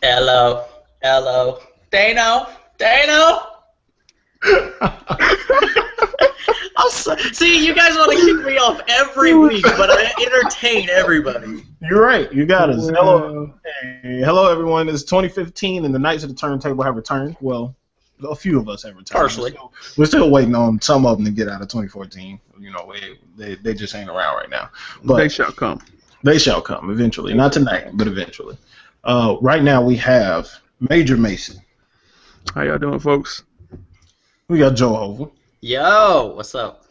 Hello. Hello. Dano. Dano. See, you guys want to kick me off every week, but I entertain everybody. You're right. You got us. Hello. Hey, hello, everyone. It's 2015, and the Knights of the Turntable have returned. Well, a few of us have returned. Partially. We're still waiting on some of them to get out of 2014. You know, they just ain't around right now. But they shall come. They shall come eventually. Not tonight, but eventually. Right now we have Major Mason. How y'all doing, folks? We got Joe Hover. Yo, what's up?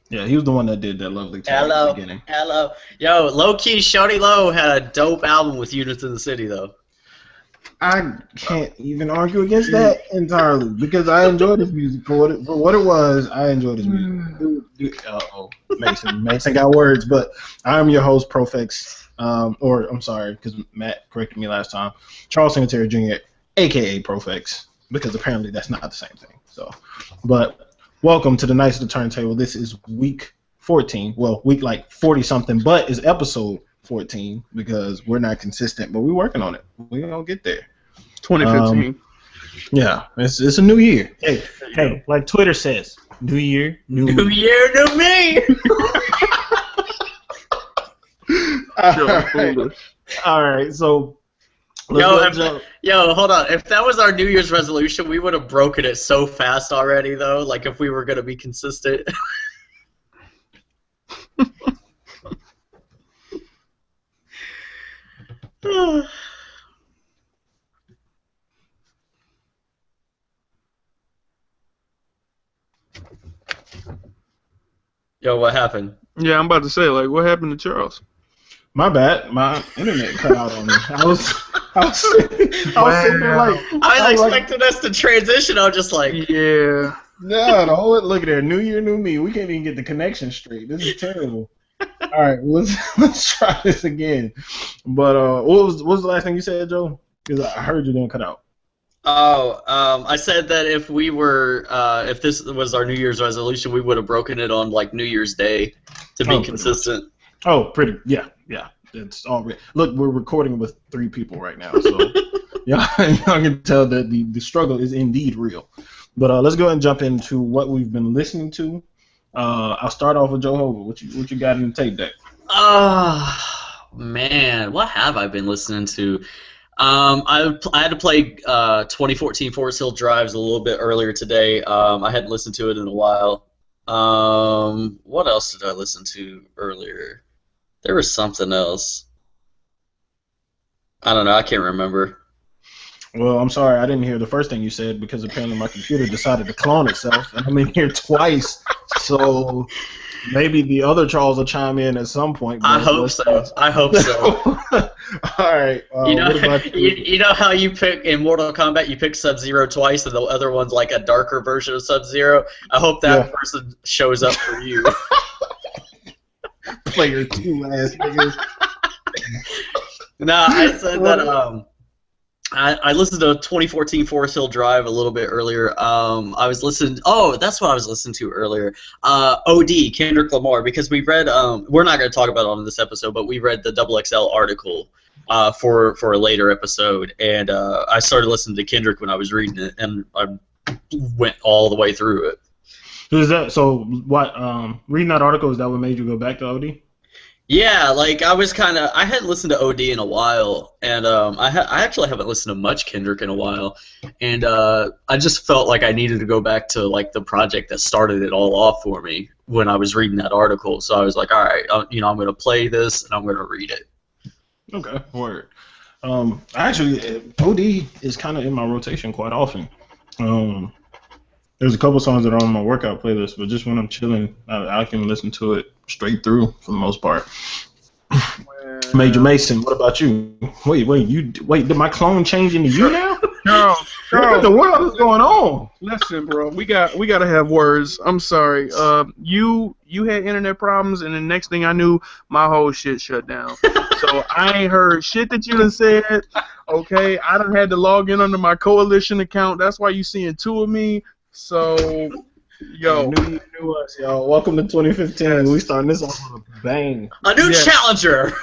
Yeah, he was the one that did that lovely tag at the beginning. Hello. Yo, low-key, Shawty Low had a dope album with Units in the City, though. I can't even argue against that entirely because I enjoyed his music for what it was. I enjoyed his music. Mason got words, but I'm your host, Profex, or I'm sorry, because Matt corrected me last time, Charles Singletary Jr., a.k.a. Profex, because apparently that's not the same thing. So, but welcome to the Knights of the Turntable. This is week 14. Well, week like 40-something, but it's episode 14 because we're not consistent, but we're working on it. We're going to get there. 2015. Yeah, it's a new year. Hey, like Twitter says, new year, new year, new me. All right, so Yo, hold on. If that was our New Year's resolution, we would have broken it so fast already, though. Like if we were gonna be consistent. Yo, what happened? Yeah, I'm about to say, like, what happened to Charles? My bad. My internet cut out on me. I was sitting there like... I was expecting us to transition. I was just like... Yeah. No, look at there. New year, new me. We can't even get the connection straight. This is terrible. All right, let's try this again. But what was the last thing you said, Joe? Because I heard you didn't cut out. Oh, I said that if this was our New Year's resolution, we would have broken it on like New Year's Day to be consistent. Oh, yeah. It's already. Look, we're recording with 3 people right now, so y'all can tell that the struggle is indeed real. But let's go ahead and jump into what we've been listening to. I'll start off with Joe Hover. What you got in the tape deck? Man, what have I been listening to? I had to play 2014 Forest Hill Drives a little bit earlier today. I hadn't listened to it in a while. What else did I listen to earlier? There was something else. I don't know. I can't remember. Well, I'm sorry. I didn't hear the first thing you said because apparently my computer decided to clone itself, and I'm in here twice. So maybe the other Charles will chime in at some point. I hope so. All right. You know how you pick in Mortal Kombat, you pick Sub-Zero twice, and the other one's like a darker version of Sub-Zero? I hope that person shows up for you. Player 2 ass niggas. No, I said that I listened to 2014 Forest Hill Drive a little bit earlier. I was listening. Oh, that's what I was listening to earlier. OD Kendrick Lamar, because we read. We're not going to talk about it on this episode, but we read the XXL article for a later episode, and I started listening to Kendrick when I was reading it, and I went all the way through it. Who's that? So what? Reading that article, is that what made you go back to OD? Yeah, like I hadn't listened to OD in a while, and I actually haven't listened to much Kendrick in a while, and I just felt like I needed to go back to like the project that started it all off for me when I was reading that article. So I was like, all right, I'm going to play this and I'm going to read it. Okay, word. Actually, OD is kind of in my rotation quite often. There's a couple songs that are on my workout playlist, but just when I'm chilling, I can listen to it straight through for the most part. Major Mason, what about you? Wait, did my clone change into you now? No. What the world is going on? Listen, bro, we gotta have words. I'm sorry. You had internet problems, and the next thing I knew, my whole shit shut down. So I ain't heard shit that you done said. Okay, I done had to log in under my coalition account. That's why you seeing 2 of me. So, yo, new us, y'all. Welcome to 2015. We starting this off with a bang. A new challenger.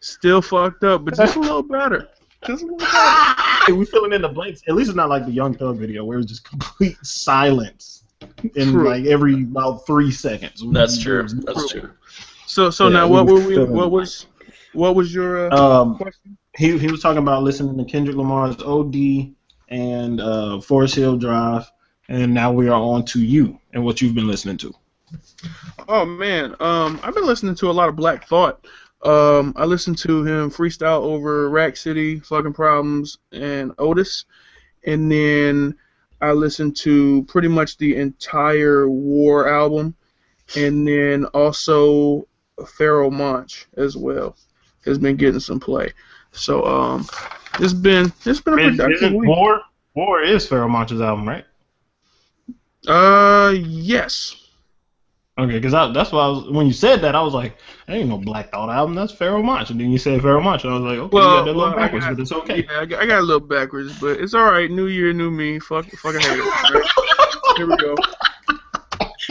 Still fucked up, but just a little better. Just a little bit. Hey, we filling in the blanks. At least it's not like the Young Thug video where it was just complete silence in like every about 3 seconds. That's true. That's true. So now what was your question? He was talking about listening to Kendrick Lamar's OD and Forest Hill Drive, and now we are on to you and what you've been listening to. Oh man, I've been listening to a lot of Black Thought. I listened to him freestyle over Rack City, Fucking Problems, and Otis, and then I listened to pretty much the entire War album, and then also Pharoah Monch as well has been getting some play. So it's been a productive week. War is Pharoah Monch's album, right? Yes. Okay, because that's why when you said that, I was like, that ain't no Black Thought album, that's Pharoah Monch. And then you said Pharoah Monch, and I was like, okay, you got that a little backwards, but it's okay. Yeah, I got a little backwards, but it's all right. New year, new me. Fucking hate it. Right? Here we go.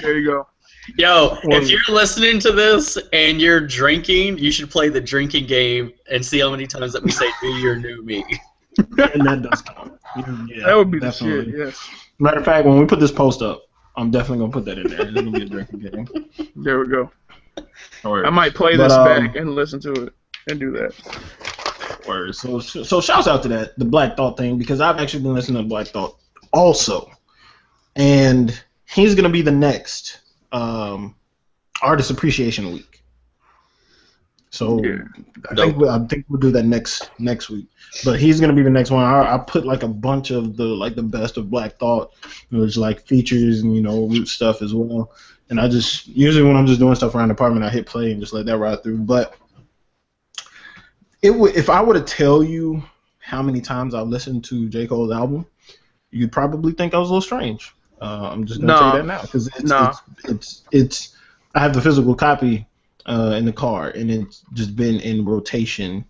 There you go. Yo, if you're listening to this and you're drinking, you should play the drinking game and see how many times that we say new year, new me. And that does count. Yeah, that would be definitely. the shit, yes. Matter of fact, when we put this post up, I'm definitely going to put that in there. It's going to be a drinking game. There we go. Word. I might play this back and listen to it and do that. Word. So shouts out to that, the Black Thought thing, because I've actually been listening to Black Thought also. And he's going to be the next Artist Appreciation Week. So yeah. I think we'll do that next week. But he's gonna be the next one. I put like a bunch of the best of Black Thought. There's like features and root stuff as well. And I just usually when I'm just doing stuff around the apartment, I hit play and just let that ride through. But if I were to tell you how many times I've listened to J. Cole's album, you'd probably think I was a little strange. I'm just gonna tell you that now because it's I have the physical copy in the car, and it's just been in rotation.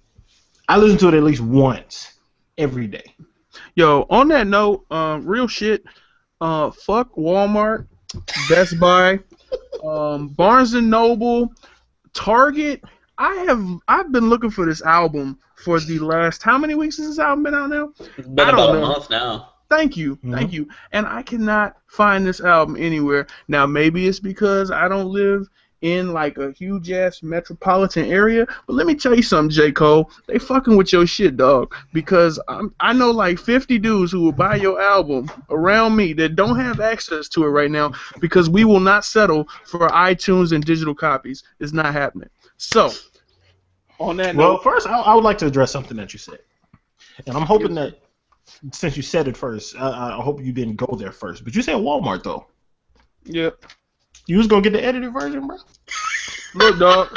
I listen to it at least once every day. Yo, on that note, real shit. Fuck Walmart, Best Buy, Barnes and Noble, Target. I've been looking for this album for the last how many weeks has this album been out now? It's been about a month now. Thank you. And I cannot find this album anywhere. Now maybe it's because I don't live in like a huge ass metropolitan area, but let me tell you something, J. Cole, they fucking with your shit, dog, because I know like 50 dudes who will buy your album around me that don't have access to it right now because we will not settle for iTunes and digital copies. It's not happening. So, on that note... Well, first, I would like to address something that you said, and I'm hoping that since you said it first, I hope you didn't go there first, but you said Walmart, though. Yep. You was gonna get the edited version, bro? Look, dog.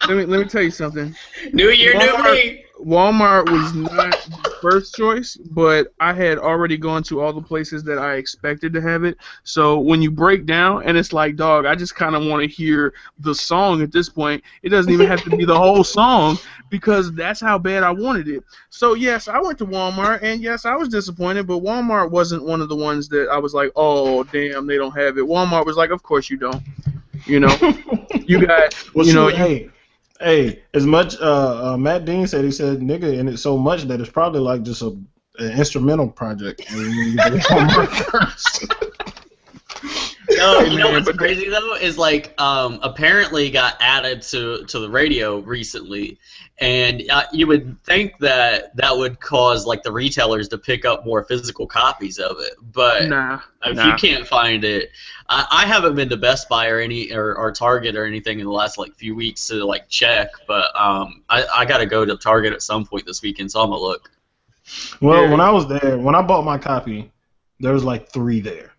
Let me tell you something. New year, new me. Walmart was not the first choice, but I had already gone to all the places that I expected to have it. So when you break down, and it's like, dog, I just kind of want to hear the song at this point. It doesn't even have to be the whole song because that's how bad I wanted it. So yes, I went to Walmart, and yes, I was disappointed, but Walmart wasn't one of the ones that I was like, oh, damn, they don't have it. Walmart was like, of course you don't. You got, well, Hey, as much Matt Dean said, he said nigga in it so much that it's probably like just an instrumental project. No, you know what's crazy though is like apparently got added to the radio recently, and you would think that would cause like the retailers to pick up more physical copies of it, but if you can't find it, I haven't been to Best Buy or Target or anything in the last like few weeks to like check, but I got to go to Target at some point this weekend, so I'm gonna look. Well, when I was there, when I bought my copy, there was like 3 there.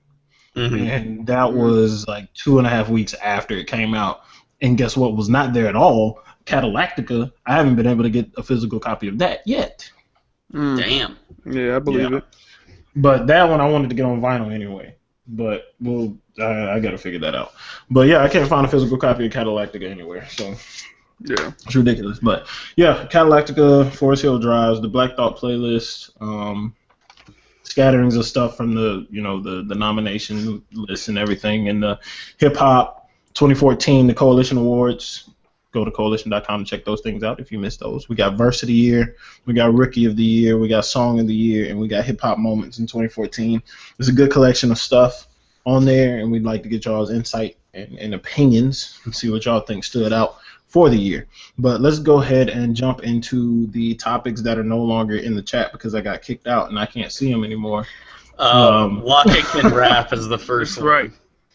Mm-hmm. And that was like 2.5 weeks after it came out. And guess what was not there at all? Catalactica. I haven't been able to get a physical copy of that yet. Damn. Yeah, I believe it. But that one I wanted to get on vinyl anyway. But I got to figure that out. But yeah, I can't find a physical copy of Catalactica anywhere. So yeah, it's ridiculous. But yeah, Catalactica, Forest Hill Drives, the Black Thought playlist. Scatterings of stuff from the nomination list and everything, and the hip hop 2014, the Coalition Awards, go to coalition.com to check those things out if you missed those. We got Verse of the Year, we got Rookie of the Year, we got Song of the Year, and we got Hip Hop Moments in 2014. There's a good collection of stuff on there, and we'd like to get y'all's insight and opinions and see what y'all think stood out for the year. But let's go ahead and jump into the topics that are no longer in the chat because I got kicked out and I can't see them anymore. Waka can rap is the first one. Right.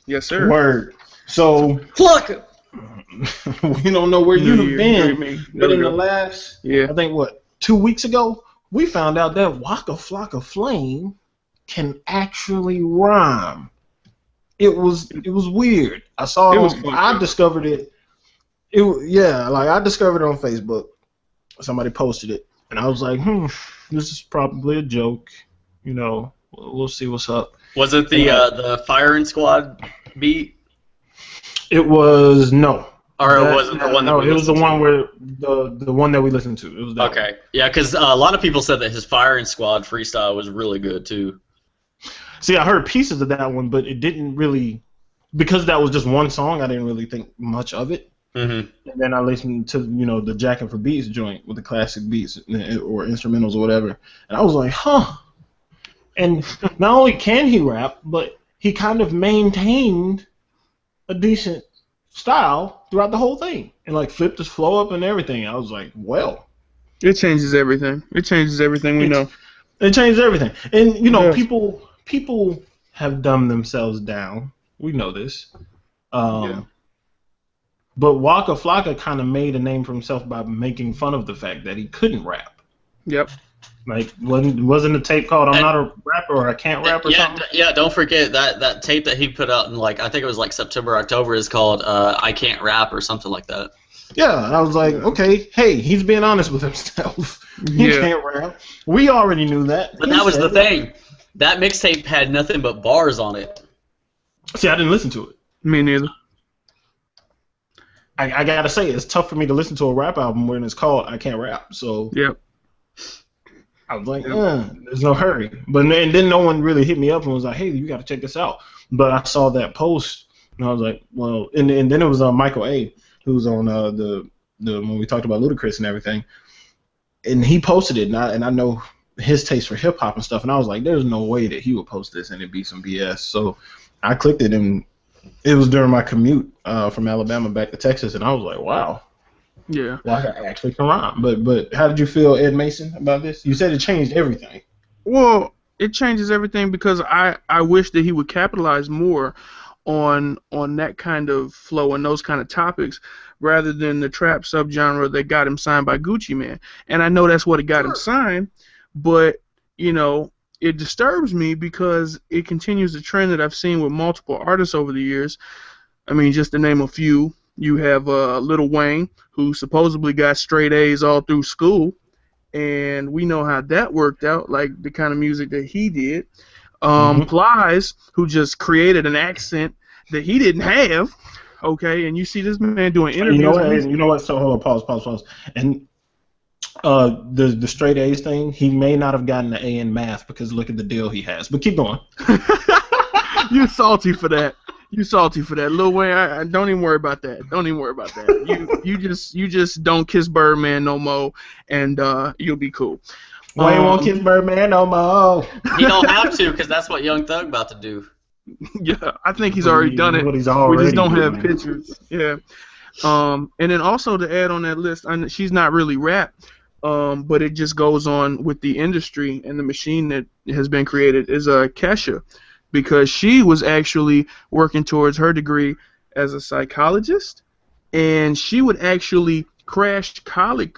Yes, sir. Word. So Flocka. we don't know where you've been, but in the last, I think 2 weeks ago, we found out that Waka Flocka Flame can actually rhyme. It was weird. I saw it. I discovered it. I discovered it on Facebook. Somebody posted it, and I was like, this is probably a joke. You know, we'll see what's up. Was it the Firing Squad beat? It was no. Or it wasn't the one that we it was the one where the one that we listened to. It was that okay. Yeah, because a lot of people said that his Firing Squad freestyle was really good too. See, I heard pieces of that one, but it didn't really, because that was just one song. I didn't really think much of it. And then I listened to the Jackin' for Beats joint with the classic beats or instrumentals or whatever, and I was like, huh. And not only can he rap, but he kind of maintained a decent style throughout the whole thing, and like flipped his flow up and everything. I was like, well, it changes everything. It changes everything we know. It changes everything, and people have dumbed themselves down. We know this. But Waka Flocka kind of made a name for himself by making fun of the fact that he couldn't rap. Yep. Like, wasn't a tape called "I'm Not a Rapper" or "I Can't Rap" or something? Yeah, don't forget that tape that he put out in I think it was like September, October is called "I Can't Rap" or something like that. Yeah, and I was like, okay, hey, he's being honest with himself. He can't rap. We already knew that. But that was the thing. That mixtape had nothing but bars on it. See, I didn't listen to it. Me neither. I gotta say, it's tough for me to listen to a rap album when it's called "I Can't Rap." So I was like, there's no hurry. But then no one really hit me up and was like, hey, you gotta check this out. But I saw that post and I was like, well, and then it was Michael A, who was on the when we talked about Ludacris and everything, and he posted it, and I know his taste for hip hop and stuff, and I was like, there's no way that he would post this and it'd be some BS. So I clicked it, and it was during my commute from Alabama back to Texas, and I was like, wow. Yeah. Well, I actually can rhyme. But how did you feel, Ed Mason, about this? You said it changed everything. Well, it changes everything because I wish that he would capitalize more on that kind of flow and those kind of topics rather than the trap subgenre that got him signed by Gucci Mane. And I know that's what got him signed, but, it disturbs me because it continues the trend that I've seen with multiple artists over the years. I mean, just to name a few, you have Lil Wayne, who supposedly got straight A's all through school, and we know how that worked out, like the kind of music that he did. Plies, who just created an accent that he didn't have, okay, and you see this man doing interviews. You know what? So hold on, pause. And the straight A's thing, he may not have gotten an A in math because look at the deal he has. But keep going. You're salty for that. Lil Wayne, don't even worry about that. You just don't kiss Birdman no more, and you'll be cool. Wayne won't kiss Birdman no more. He don't have to, because that's what Young Thug about to do. Yeah, I think he's already done it. We just don't have pictures. Yeah. And then also to add on that list, she's not really rap, but it just goes on with the industry and the machine that has been created, is Kesha, because she was actually working towards her degree as a psychologist, and she would actually crash college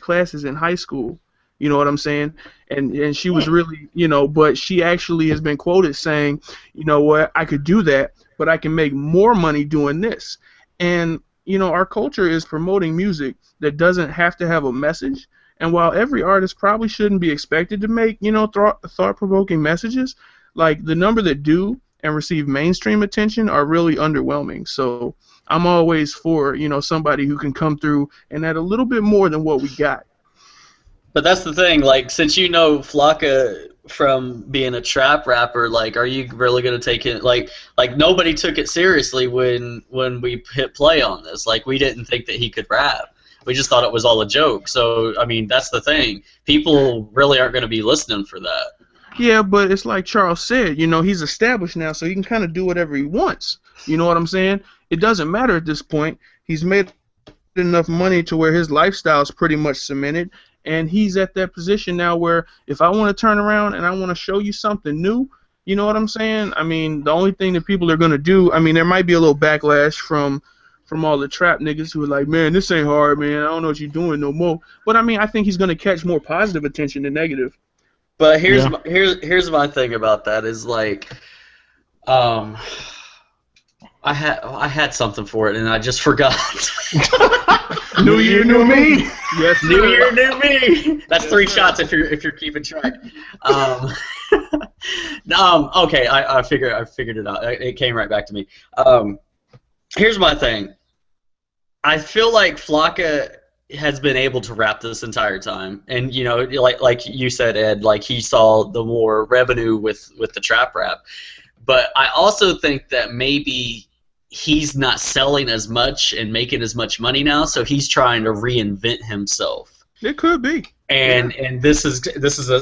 classes in high school. You know what I'm saying? And she was really, but she actually has been quoted saying, you know what, I could do that, but I can make more money doing this. And, our culture is promoting music that doesn't have to have a message. And while every artist probably shouldn't be expected to make, thought-provoking messages, like the number that do and receive mainstream attention are really underwhelming. So I'm always for, somebody who can come through and add a little bit more than what we got. But that's the thing, since Flocka from being a trap rapper, like, are you really gonna take it? Like nobody took it seriously when we hit play on this. Like, we didn't think that he could rap. We just thought it was all a joke. So, I mean, that's the thing. People really aren't gonna be listening for that. Yeah, but it's like Charles said, you know, he's established now, so he can kind of do whatever he wants. You know what I'm saying? It doesn't matter at this point. He's made enough money to where his lifestyle is pretty much cemented, and he's at that position now where if I want to turn around and I want to show you something new, you know what I'm saying? I mean, the only thing that people are going to do, I mean, there might be a little backlash from all the trap niggas who are like, man, this ain't hard, man. I don't know what you're doing no more. But, I mean, I think he's going to catch more positive attention than negative. But here's my thing about that is, like, I had something for it and I just forgot. New year, new me. Yes, new year, new me. That's 3 shots if you're keeping track. Okay, I figured it out. It came right back to me. Here's my thing. I feel like Flocka has been able to rap this entire time, and you know, like you said, Ed, like he saw the more revenue with the trap rap. But I also think that maybe he's not selling as much and making as much money now, so he's trying to reinvent himself. It could be. And this is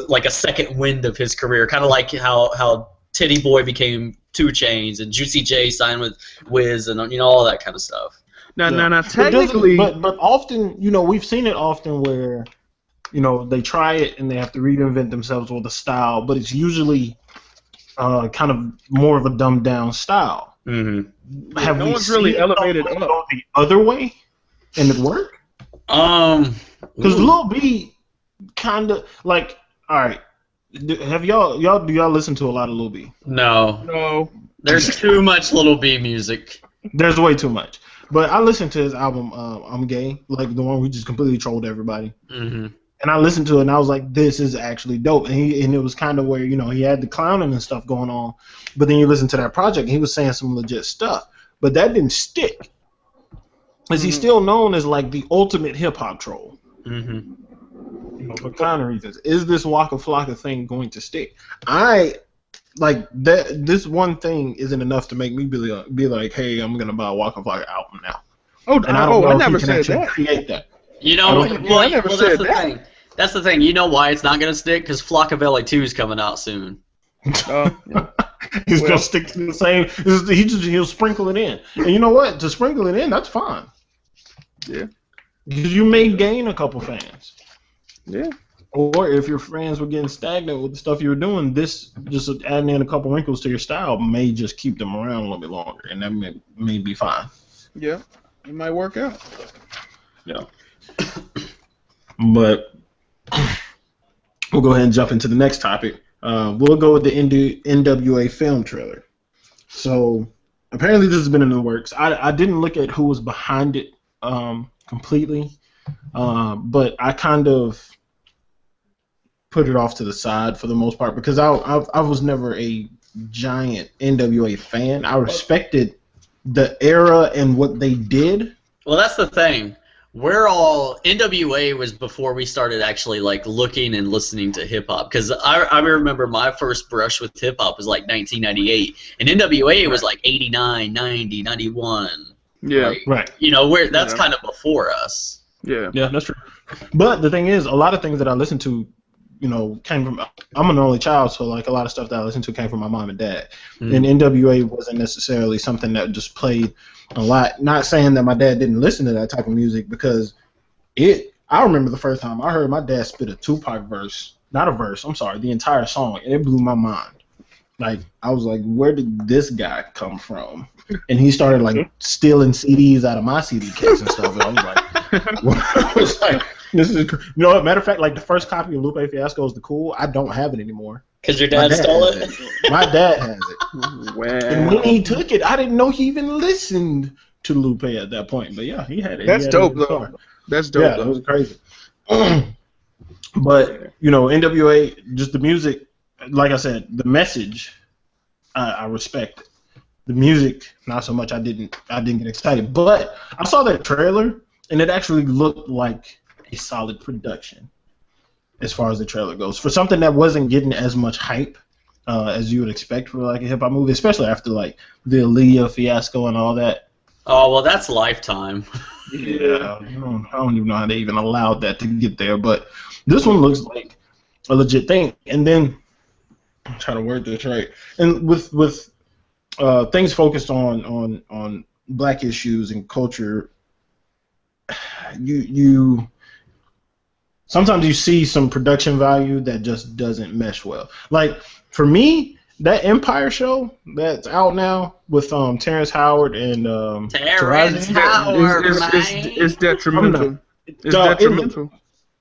like a second wind of his career, kind of like how Titty Boy became 2 Chainz and Juicy J signed with Wiz and, you know, all that kind of stuff. Now, technically, but often, you know, we've seen it often where, you know, they try it and they have to reinvent themselves with a style, but it's usually kind of more of a dumbed down style. Mm-hmm. Have no we one's really elevated go up the other way and it work? Because Lil B kind of like, all right. Have y'all do y'all listen to a lot of Lil B? No. There's too much Lil B music. There's way too much. But I listened to his album, I'm Gay, like the one we just completely trolled everybody. Mm-hmm. And I listened to it and I was like, this is actually dope. And it was kind of where, you know, he had the clowning and stuff going on. But then you listen to that project and he was saying some legit stuff. But that didn't stick. Because he's still known as like the ultimate hip hop troll. Mm-hmm. You know, for clowning reasons. Is this Waka Flocka thing going to stick? I like that. This one thing isn't enough to make me be like, hey, I'm gonna buy a Waka Flocka album now. And I never said that. Create that. You know, I never said that's the thing. That's the thing. You know why it's not gonna stick? Because Flockavelli 2 is coming out soon. Yeah. He's gonna stick to the same. He'll sprinkle it in, and you know what? To sprinkle it in, that's fine. Yeah. Because you may gain a couple fans. Yeah. Or if your fans were getting stagnant with the stuff you were doing, this just adding in a couple wrinkles to your style may just keep them around a little bit longer, and that may be fine. Yeah, it might work out. Yeah. But we'll go ahead and jump into the next topic. We'll go with the NWA film trailer. So apparently this has been in the works. I didn't look at who was behind it completely, but I kind of put it off to the side for the most part because I was never a giant NWA fan. I respected the era and what they did. Well, that's the thing. NWA was before we started actually like looking and listening to hip hop, because I remember my first brush with hip hop was like 1998, and NWA was like 89, 90, 91. Yeah, like, right. You know, that's kind of before us. Yeah, that's true. But the thing is, a lot of things that I listened to, you know, came from. I'm an only child, so like a lot of stuff that I listened to came from my mom and dad. And NWA wasn't necessarily something that just played a lot. Not saying that my dad didn't listen to that type of music, because I remember the first time I heard my dad spit a Tupac verse, not a verse, I'm sorry, the entire song, and it blew my mind. Like, I was like, where did this guy come from? And he started like stealing CDs out of my CD case and stuff. And I was like, this is, you know, matter of fact, like the first copy of Lupe Fiasco's The Cool, I don't have it anymore. Because your dad stole it? My dad has it. Wow. And when he took it, I didn't know he even listened to Lupe at that point. But yeah, he had it. That's dope, though. That's dope, yeah, though. It was crazy. But, you know, NWA, just the music, like I said, the message, I respect it. The music, not so much. I didn't get excited. But I saw that trailer, and it actually looked like a solid production. as far as the trailer goes. For something that wasn't getting as much hype as you would expect for like a hip hop movie, especially after like the Aaliyah fiasco and all that. Oh well, that's Lifetime. Yeah, I don't even know how they even allowed that to get there, but this one looks like a legit thing. And then I'm trying to word this right. And with things focused on black issues and culture, you sometimes you see some production value that just doesn't mesh well. Like for me, that Empire show that's out now with Terrence Howard and Terrence Howard, it's detrimental. It's detrimental.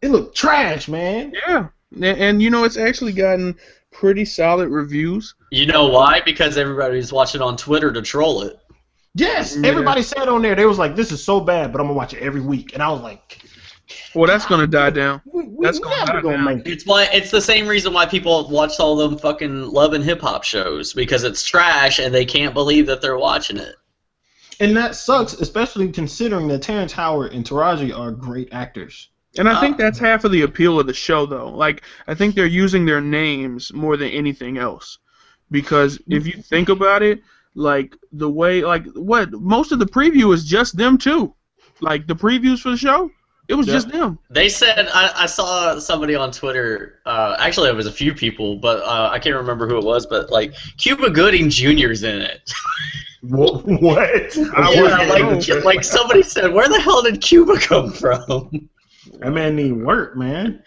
It looked trash, man. Yeah, and it's actually gotten pretty solid reviews. You know why? Because everybody's watching on Twitter to troll it. Yes, everybody said on there, they was like, this is so bad, but I'm going to watch it every week. And I was like, well, that's going to die down. That's never going to make it. It's the same reason why people watch all them fucking Love and Hip Hop shows, because it's trash and they can't believe that they're watching it. And that sucks, especially considering that Terrence Howard and Taraji are great actors. And I think that's half of the appeal of the show, though. Like, I think they're using their names more than anything else. Because if you think about it, like, the way, like, most of the preview is just them, too. Like, the previews for the show, it was just them. They said, I saw somebody on Twitter, actually it was a few people, but I can't remember who it was, but, like, Cuba Gooding Jr.'s in it. What? Like somebody said, where the hell did Cuba come from? That man need work, man.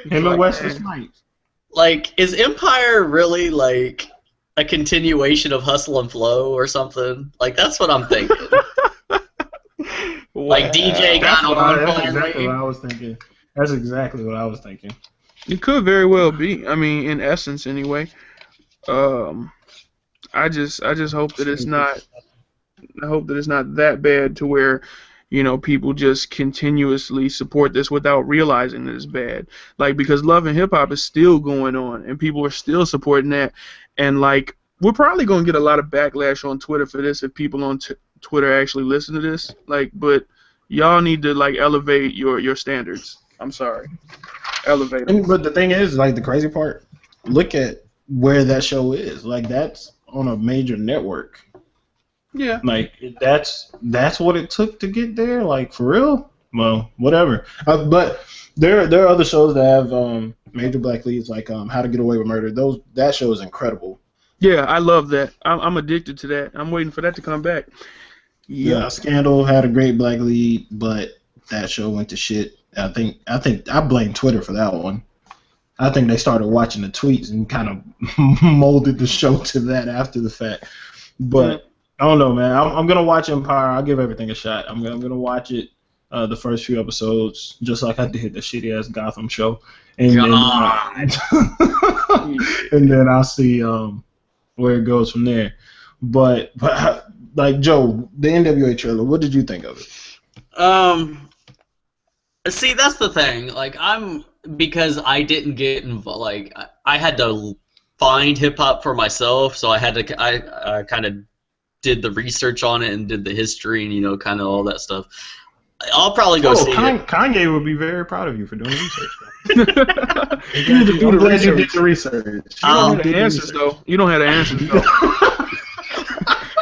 Him and Wesley Snipes. Like, is Empire really, like, a continuation of Hustle and Flow or something? Like, that's what I'm thinking. Like, DJ got on. That's exactly what I was thinking. That's exactly what I was thinking. It could very well be. I mean, in essence, anyway. I just hope that it's not. I hope that it's not that bad to where, people just continuously support this without realizing that it's bad. Like, because Love and Hip Hop is still going on, and people are still supporting that. And, like, we're probably going to get a lot of backlash on Twitter for this if people on Twitter actually listen to this. Like, but y'all need to, like, elevate your standards. I'm sorry. Elevate them. But the thing is, like, the crazy part, look at where that show is. Like, that's on a major network. Yeah. Like, that's what it took to get there? Like, for real? Well, whatever. But there are other shows that have major black leads, like How to Get Away with Murder. That show is incredible. Yeah, I love that. I'm addicted to that. I'm waiting for that to come back. Yeah, Scandal had a great black lead, but that show went to shit. I think I blame Twitter for that one. I think they started watching the tweets and kind of molded the show to that after the fact. But I don't know, man. I'm gonna watch Empire. I'll give everything a shot. I'm gonna watch it, the first few episodes, just like I did the shitty ass Gotham show, and then I'll see where it goes from there. But like Joe, the NWA trailer. What did you think of it? See, that's the thing. Like, because I didn't get involved. Like, I had to find hip hop for myself, so I kind of did the research on it and did the history and kind of all that stuff. I'll probably go see it. Kanye would be very proud of you for doing the research. You need to do the research. You did the research. You don't have the answers though. You don't have the answers though.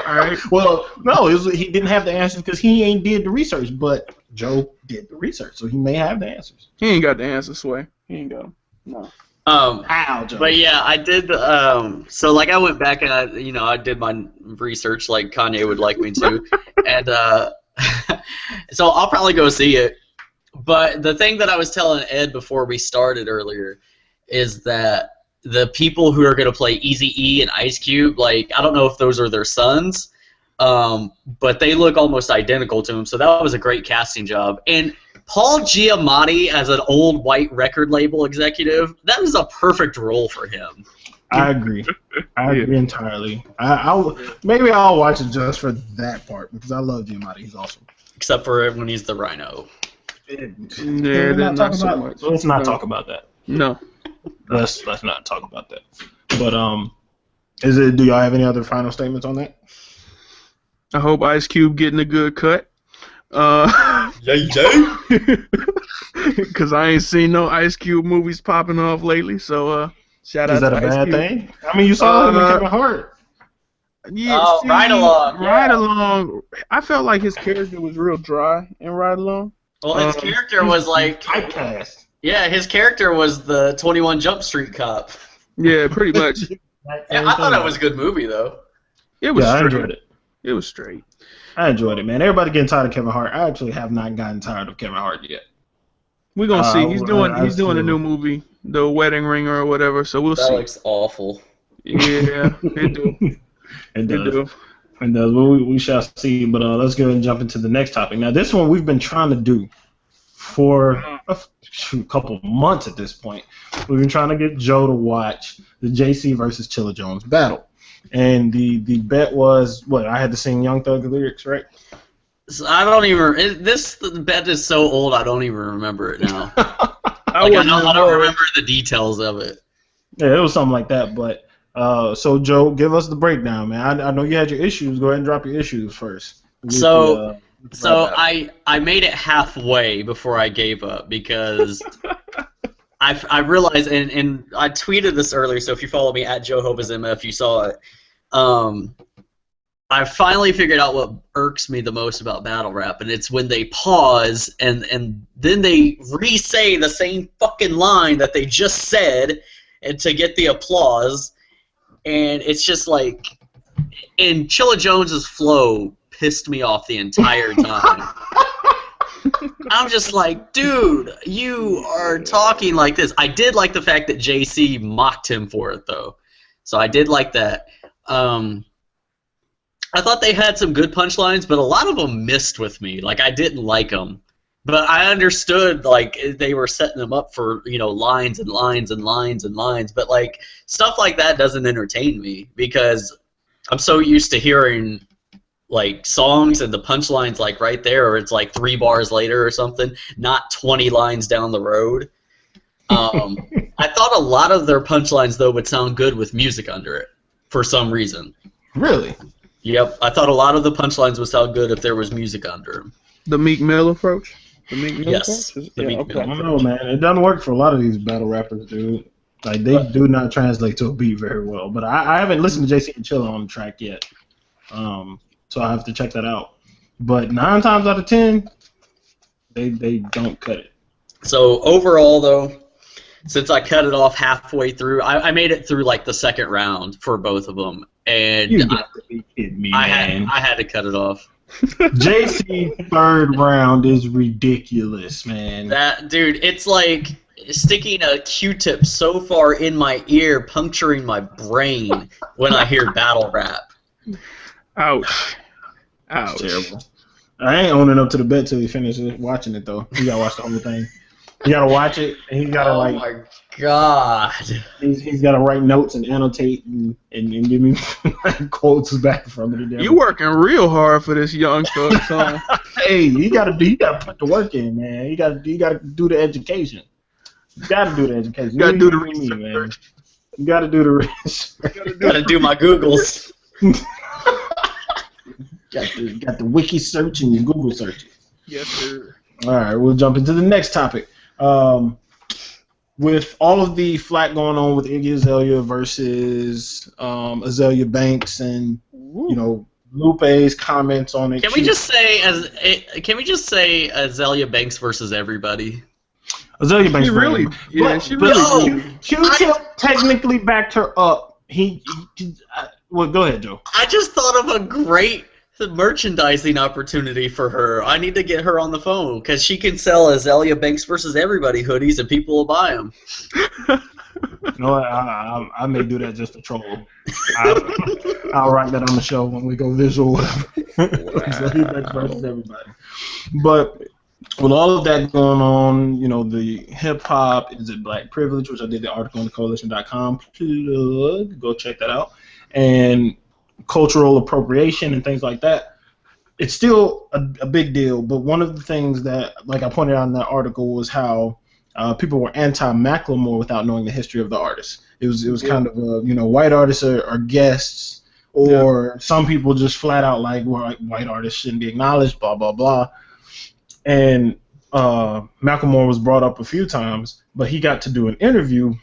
All right. Well, no, he didn't have the answers because he ain't did the research, but Joe did the research, so he may have the answers. He ain't got the answers, Sway. He ain't got them. No. How, Joe? But yeah, I did. So like, I went back and I did my research like Kanye would like me to, and so I'll probably go see it. But the thing that I was telling Ed before we started earlier is that the people who are going to play Eazy-E and Ice Cube, like, I don't know if those are their sons, but they look almost identical to him. So that was a great casting job. And Paul Giamatti as an old white record label executive, that is a perfect role for him. I agree. I agree entirely. Maybe I'll watch it just for that part because I love Giamatti. He's awesome. Except for when he's the Rhino. Not so much. Let's not talk about that. No. Let's not talk about that. But do y'all have any other final statements on that? I hope Ice Cube getting a good cut. Yeah. Because I ain't seen no Ice Cube movies popping off lately. So shout Is out that to a Ice bad Cube. thing? I mean, you saw him in Kevin Hart. Yeah, Oh, see, Ride Along, Ride yeah. Along. I felt like his character was real dry in Ride Along. Well, his character was like, typecast. yeah, his character was the 21 Jump Street cop. Yeah, pretty much. Yeah, I thought it was a good movie though. It was I straight. enjoyed it. It was straight. I enjoyed it, man. Everybody getting tired of Kevin Hart. I actually have not gotten tired of Kevin Hart yet. We're gonna see. He's doing I a new movie, The Wedding Ring or whatever. So we'll That see. looks awful. Yeah, it do. It It does. do. It does. Well, we shall see. But let's go ahead and jump into the next topic. Now, this one we've been trying to do for a couple months at this point. We've been trying to get Joe to watch the JC versus Chilla Jones battle. And the bet was, what, I had to sing Young Thug lyrics, right? So I don't even. This bet is so old. I don't even remember it now. I I don't wasn't remember the details of it. Yeah, it was something like that. But so Joe, give us the breakdown, man. I know you had your issues. Go ahead and drop your issues first. So I made it halfway before I gave up because I realized, and I tweeted this earlier. So if you follow me at JoeHopesMF, you saw it. I finally figured out what irks me the most about battle rap, and it's when they pause and then they re-say the same fucking line that they just said, and to get the applause, and it's just like, and Chilla Jones's flow pissed me off the entire time. I'm just like, dude, you are talking like this. I did like the fact that JC mocked him for it, though, so I did like that. I thought they had some good punchlines, but a lot of them missed with me. Like, I didn't like them. But I understood, like, they were setting them up for, lines and lines and lines and lines. But, like, stuff like that doesn't entertain me because I'm so used to hearing, like, songs and the punchlines, like, right there, or it's, like, 3 bars later or something, not 20 lines down the road. I thought a lot of their punchlines, though, would sound good with music under it for some reason. Really? Yep, I thought a lot of the punchlines would sound good if there was music under them. The Meek Mill approach? The Meek Mill Yes, approach? the Meek Mill I don't know, man. It doesn't work for a lot of these battle rappers, dude. Like, they do not translate to a beat very well. But I haven't listened to JC and Chilla on the track yet. So I have to check that out. But 9 times out of 10, they don't cut it. So overall, though, since I cut it off halfway through, I made it through like the second round for both of them, and You got to be kidding me, man. I had to cut it off. JC third round is ridiculous, man. That dude, it's like sticking a Q-tip so far in my ear, puncturing my brain when I hear battle rap. Ouch. Ouch. Terrible. I ain't owning up to the bet till he finishes watching it, though. You gotta watch the whole thing. You gotta watch it, and he's gotta Oh my god. He's gotta write notes and annotate and give me quotes back from it. You working real hard for this young thug song. Hey, you gotta put the work in, man. You gotta do the education. You gotta do the education. You gotta do the research, man. You gotta do the research. Gotta do my Googles. got the wiki search and your Google search. Yes, sir. All right, we'll jump into the next topic. With all of the flack going on with Iggy Azalea versus Azalea Banks and Lupe's comments on it. Can we just say Azalea Banks versus everybody? Azalea Banks really Q-Tip technically backed her up. Well, go ahead, Joe. I just thought of a great merchandising opportunity for her. I need to get her on the phone because she can sell Azalea Banks versus everybody hoodies and people will buy them. I may do that just to troll. I'll write that on the show when we go visual. Azalea Banks versus everybody. But with all of that going on, the hip hop, is it black privilege, which I did the article on thecoalition.com. Go check that out. And cultural appropriation and things like that, it's still a big deal. But one of the things that, like I pointed out in that article, was how people were anti-Macklemore without knowing the history of the artist. It was kind of white artists are guests, or some people just flat out like white artists shouldn't be acknowledged, blah blah blah. and Macklemore was brought up a few times, but he got to do an interview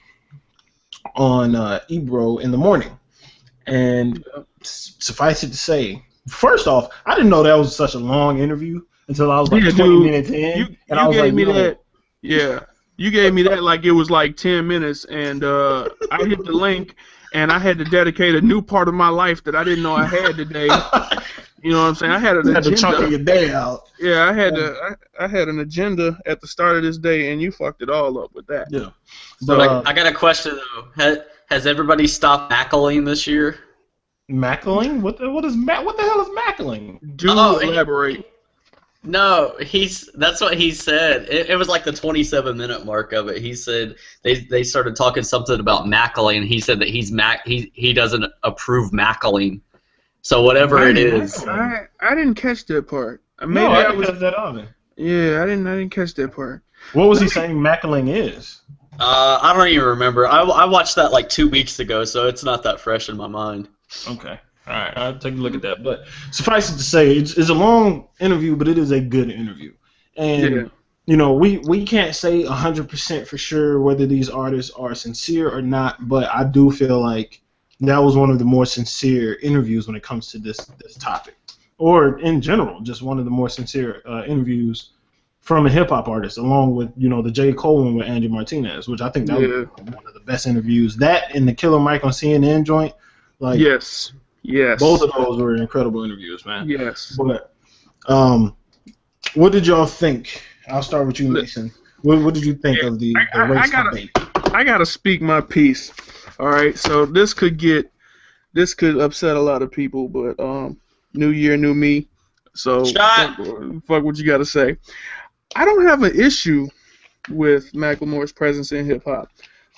on Ebro in the morning. And suffice it to say, first off, I didn't know that was such a long interview until I was like 20 minutes in. And I was like, you gave me that like it was like 10 minutes, and I hit the link, and I had to dedicate a new part of my life that I didn't know I had today. You know what I'm saying? I had an agenda. To chunk of your day out. Yeah, I had an agenda at the start of this day, and you fucked it all up with that. Yeah. So I got a question though. Has everybody stopped mackling this year? Mackling? What the hell is mackling? Do elaborate. No, that's what he said. It was like the 27-minute mark of it. He said they started talking something about mackling. He said that he doesn't approve mackling. So whatever it is. I didn't catch that part. Maybe I didn't catch that either. Yeah, I didn't catch that part. What was he saying mackling is? I don't even remember. I watched that like 2 weeks ago, so it's not that fresh in my mind. Okay. All right, I'll take a look at that. But suffice it to say, it's a long interview, but it is a good interview. And, you know, we can't say 100% for sure whether these artists are sincere or not, but I do feel like that was one of the more sincere interviews when it comes to this topic. Or in general, just one of the more sincere interviews from a hip-hop artist, along with, you know, the J. Cole one with Angie Martinez, which I think that was one of the best interviews. That and the Killer Mike on CNN joint. Like, yes. Both of those were incredible interviews, man. Yes. But what did y'all think? I'll start with you, Mason. What did you think of the race debate? I gotta speak my piece. All right, so this could upset a lot of people, but new year, new me. So fuck what you gotta say. I don't have an issue with Macklemore's presence in hip hop,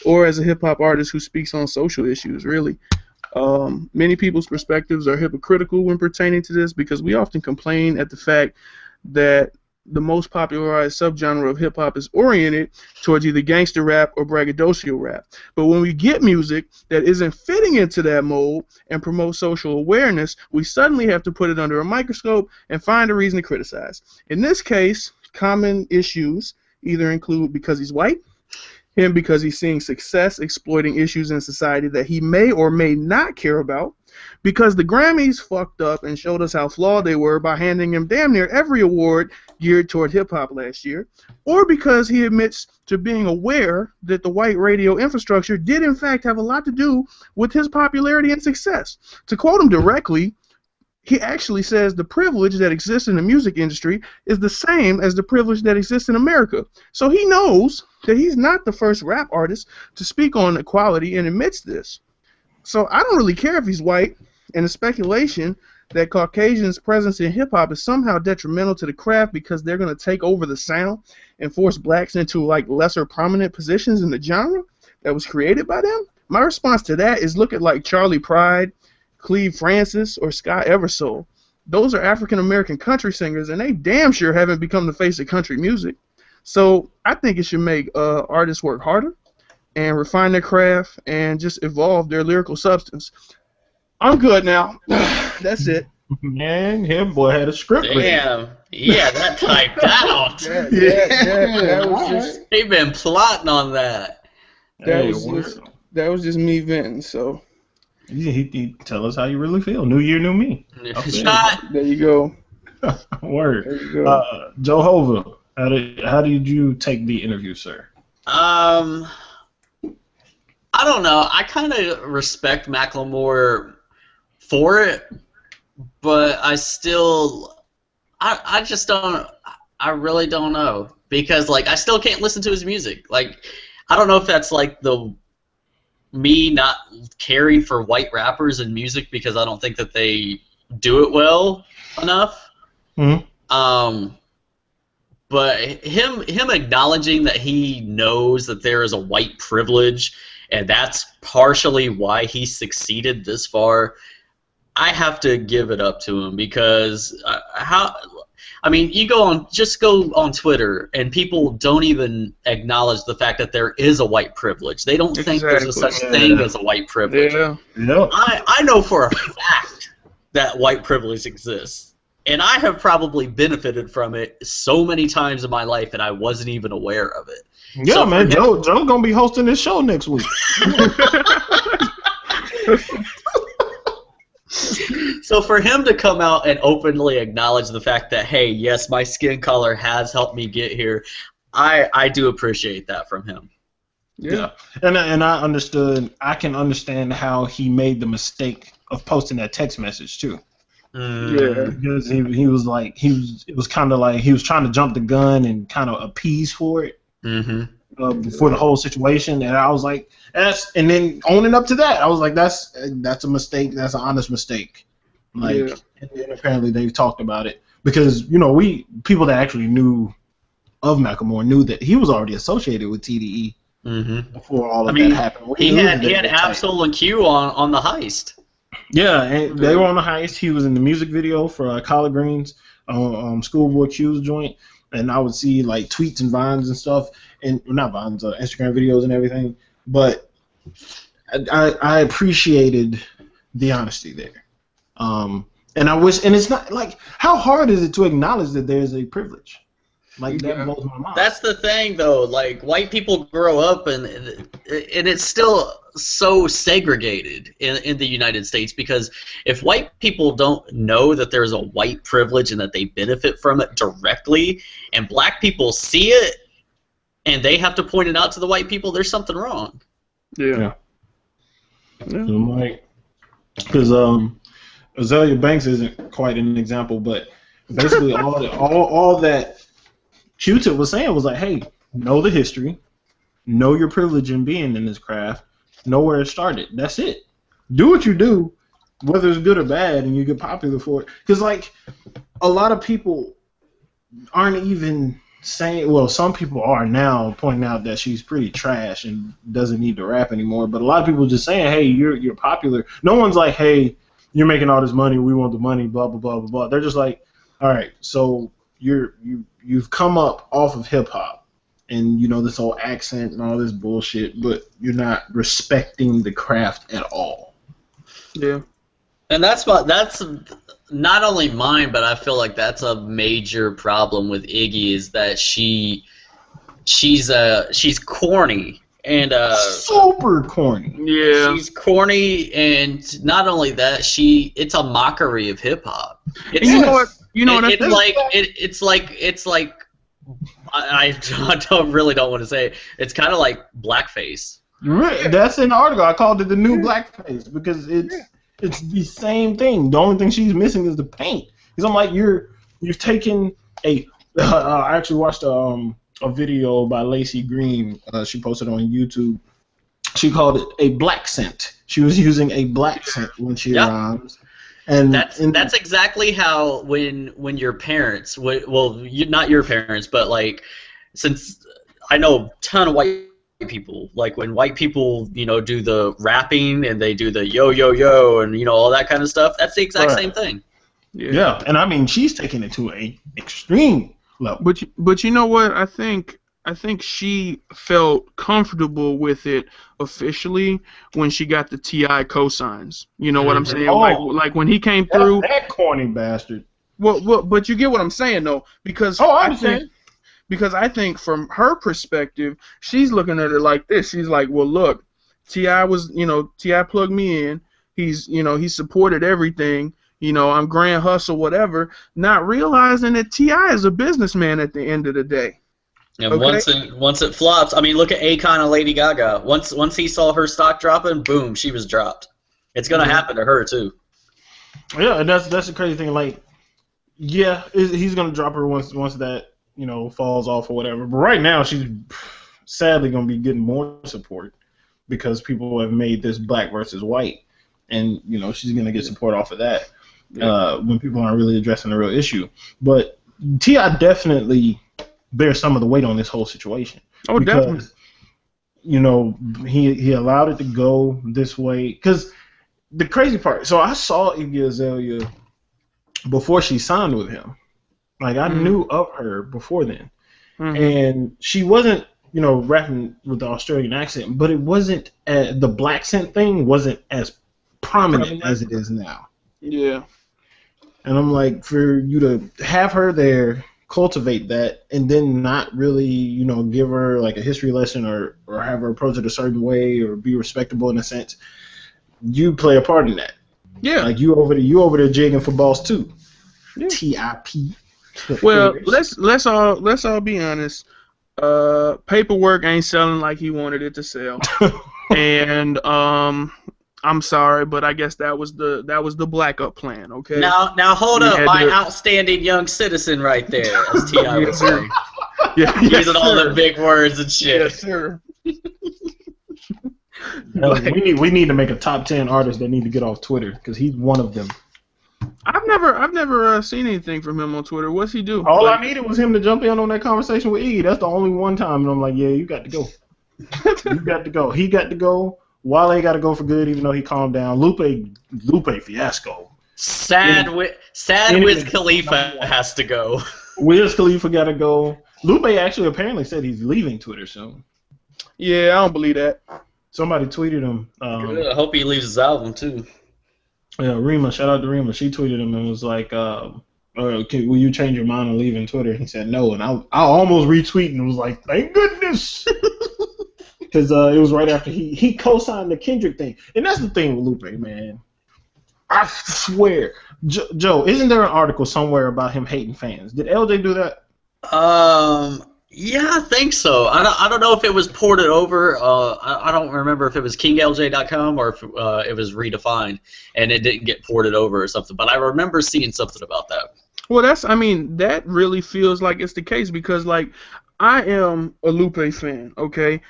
or as a hip hop artist who speaks on social issues. Really, many people's perspectives are hypocritical when pertaining to this because we often complain at the fact that the most popularized subgenre of hip-hop is oriented towards either gangster rap or braggadocio rap. But when we get music that isn't fitting into that mold and promote social awareness, we suddenly have to put it under a microscope and find a reason to criticize. In this case, common issues either include because he's white, him because he's seeing success exploiting issues in society that he may or may not care about, because the Grammys fucked up and showed us how flawed they were by handing him damn near every award geared toward hip-hop last year, or because he admits to being aware that the white radio infrastructure did in fact have a lot to do with his popularity and success. To quote him directly, he actually says the privilege that exists in the music industry is the same as the privilege that exists in America. So he knows that he's not the first rap artist to speak on equality and admits this. So I don't really care if he's white, and the speculation that Caucasians' presence in hip-hop is somehow detrimental to the craft because they're going to take over the sound and force blacks into like lesser prominent positions in the genre that was created by them. My response to that is look at like Charlie Pride, Cleve Francis, or Scott Eversole. Those are African-American country singers, and they damn sure haven't become the face of country music. So I think it should make artists work harder and refine their craft and just evolve their lyrical substance. I'm good now. That's it. Man, him boy had a script. Damn. Yeah, that typed out. That was just. They've been plotting on that. That was just me venting. So. He tell us how you really feel. New year, new me. There you go. Word. There you go. Jehovah, how did you take the interview, sir? I don't know. I kind of respect Macklemore for it, but I just don't. I really don't know because like I still can't listen to his music. Like I don't know if that's like me not caring for white rappers and music because I don't think that they do it well enough. Mm-hmm. But him acknowledging that he knows that there is a white privilege and that's partially why he succeeded this far, I have to give it up to him because you go on Twitter and people don't even acknowledge the fact that there is a white privilege. They don't think there's a such thing as a white privilege. Yeah. No. I know for a fact that white privilege exists. And I have probably benefited from it so many times in my life, and I wasn't even aware of it. Yeah, So man, Joe's gonna be hosting this show next week. So for him to come out and openly acknowledge the fact that, hey, yes, my skin color has helped me get here, I do appreciate that from him. Yeah. And I can understand how he made the mistake of posting that text message too. Yeah. Because he was like, it was kind of like he was trying to jump the gun and kind of appease for it. For the whole situation, and I was like, and then owning up to that, I was like, that's a mistake. That's an honest mistake. Like, and apparently they've talked about it because people that actually knew of Macklemore knew that he was already associated with TDE before all of that happened. He had Absol and Q on the heist. Yeah, and they were on the heist. He was in the music video for Collard Greens, Schoolboy Q's joint. And I would see like tweets and vines and stuff, and not vines, Instagram videos and everything. But I appreciated the honesty there, and I wish. And it's not like, how hard is it to acknowledge that there's a privilege? Like, that blows my mind. That's the thing, though. Like, white people grow up, and it's still so segregated in the United States, because if white people don't know that there's a white privilege and that they benefit from it directly, and black people see it and they have to point it out to the white people, there's something wrong. Yeah. Because Azalea Banks isn't quite an example, but basically all that Q-Tip was saying was like, hey, know the history, know your privilege in being in this craft, know where it started. That's it. Do what you do, whether it's good or bad, and you get popular for it. Because, like, a lot of people aren't even saying, well, some people are now pointing out that she's pretty trash and doesn't need to rap anymore, but a lot of people just saying, hey, you're popular. No one's like, hey, you're making all this money, we want the money, blah, blah, blah, blah, blah. They're just like, all right, so you've come up off of hip-hop, and this whole accent and all this bullshit, but you're not respecting the craft at all. Yeah. And that's not only mine, but I feel like that's a major problem with Iggy, is that she's corny, and super corny. Yeah. She's corny, and not only that, it's a mockery of hip hop. You know what? It's like I don't want to say it. It's kind of like blackface. That's in the article. I called it the new blackface because it's the same thing. The only thing she's missing is the paint. Because I'm like, you've taken a. I actually watched a video by Lacey Green. She posted on YouTube. She called it a black scent. She was using a black scent when she rhymes. And that's exactly how when your parents, not your parents, but like, since I know a ton of white people, like when white people do the rapping and they do the yo yo yo and all that kind of stuff, that's the exact same thing. Yeah, and I mean, she's taking it to an extreme level. But you know what? I think she felt comfortable with it officially when she got the T.I. cosigns. You know what I'm saying? Like when he came through. That corny bastard. Well, but you get what I'm saying though, because I understand. Because I think from her perspective, she's looking at it like this. She's like, well, look, T.I. T.I. plugged me in. He's he supported everything. I'm Grand Hustle, whatever. Not realizing that T.I. is a businessman at the end of the day. And once it flops, I mean, look at Akon and Lady Gaga. Once he saw her stock dropping, boom, she was dropped. It's gonna happen to her too. Yeah, and that's the crazy thing. Like, yeah, he's gonna drop her once that falls off or whatever. But right now, she's sadly gonna be getting more support because people have made this black versus white, and she's gonna get support off of that when people aren't really addressing the real issue. But T.I. definitely bear some of the weight on this whole situation. Oh, definitely. He allowed it to go this way. Because the crazy part, so I saw Iggy Azalea before she signed with him. Like, I knew of her before then. And she wasn't, rapping with the Australian accent, but it wasn't, the black scent thing wasn't as prominent as it is now. Yeah. And I'm like, for you to have her there, cultivate that, and then not really, give her like a history lesson or have her approach it a certain way or be respectable in a sense, you play a part in that. Yeah. Like you over there jigging for balls too. Yeah. TIP. Well, let's all be honest. Paperwork ain't selling like he wanted it to sell, and I'm sorry, but I guess that was the black up plan. Okay. Now hold up, my outstanding young citizen right there, as T.I. would say. Yeah, using all the big words and shit. Yes, sir. We need to make a top 10 artists that need to get off Twitter because he's one of them. I've never seen anything from him on Twitter. What's he do? All I needed was him to jump in on that conversation with Iggy. That's the only one time, and I'm like, yeah, you got to go. You got to go. He got to go. Wale got to go for good, even though he calmed down. Lupe fiasco. Sad Wiz Khalifa has to go. Wiz Khalifa got to go. Lupe actually apparently said he's leaving Twitter soon. Yeah, I don't believe that. Somebody tweeted him. I hope he leaves his album too. Yeah, Rima, shout out to Rima. She tweeted him and was like, will you change your mind on leaving Twitter? He said no, and I almost retweeted and was like, thank goodness. Because it was right after he co-signed the Kendrick thing. And that's the thing with Lupe, man. I swear. Joe, isn't there an article somewhere about him hating fans? Did LJ do that? Yeah, I think so. I don't know if it was ported over. I don't remember if it was kinglj.com or if it was redefined and it didn't get ported over or something. But I remember seeing something about that. Well, that really feels like it's the case because, like, I am a Lupe fan, okay?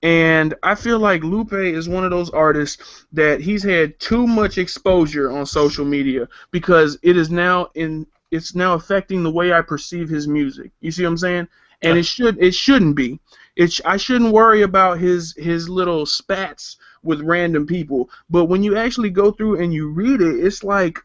And I feel like Lupe is one of those artists that he's had too much exposure on social media because it's now affecting the way I perceive his music. You see what I'm saying? And it shouldn't be. I shouldn't worry about his little spats with random people. But when you actually go through and you read it, it's like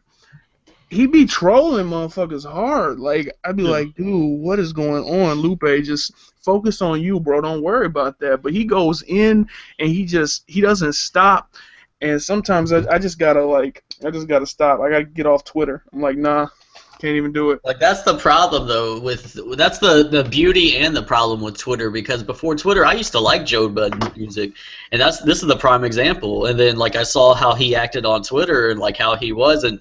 he be trolling motherfuckers hard. Like I'd be like, dude, what is going on? Lupe, just focus on you, bro. Don't worry about that. But he goes in and he doesn't stop. And sometimes I just gotta stop. I gotta get off Twitter. I'm like, nah. Can't even do it. Like that's the problem though that's the beauty and the problem with Twitter because before Twitter I used to like Joe Budden's music and this is the prime example and then like I saw how he acted on Twitter and like how he was and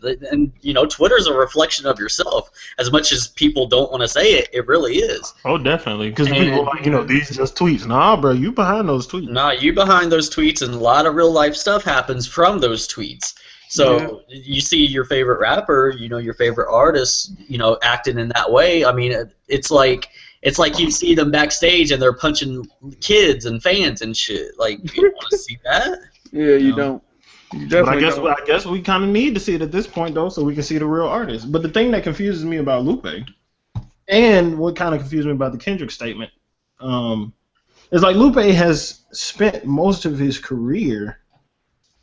Twitter's a reflection of yourself as much as people don't want to say it really is. Oh definitely because people like these just tweets. Nah bro, you behind those tweets. Nah, you behind those tweets and a lot of real life stuff happens from those tweets. So you see your favorite rapper, your favorite artist, acting in that way. I mean, it's like you see them backstage and they're punching kids and fans and shit. Like, you want to see that? Yeah, you don't. You definitely don't. I guess we kind of need to see it at this point though, so we can see the real artist. But the thing that confuses me about Lupe, and what kind of confused me about the Kendrick statement, is like Lupe has spent most of his career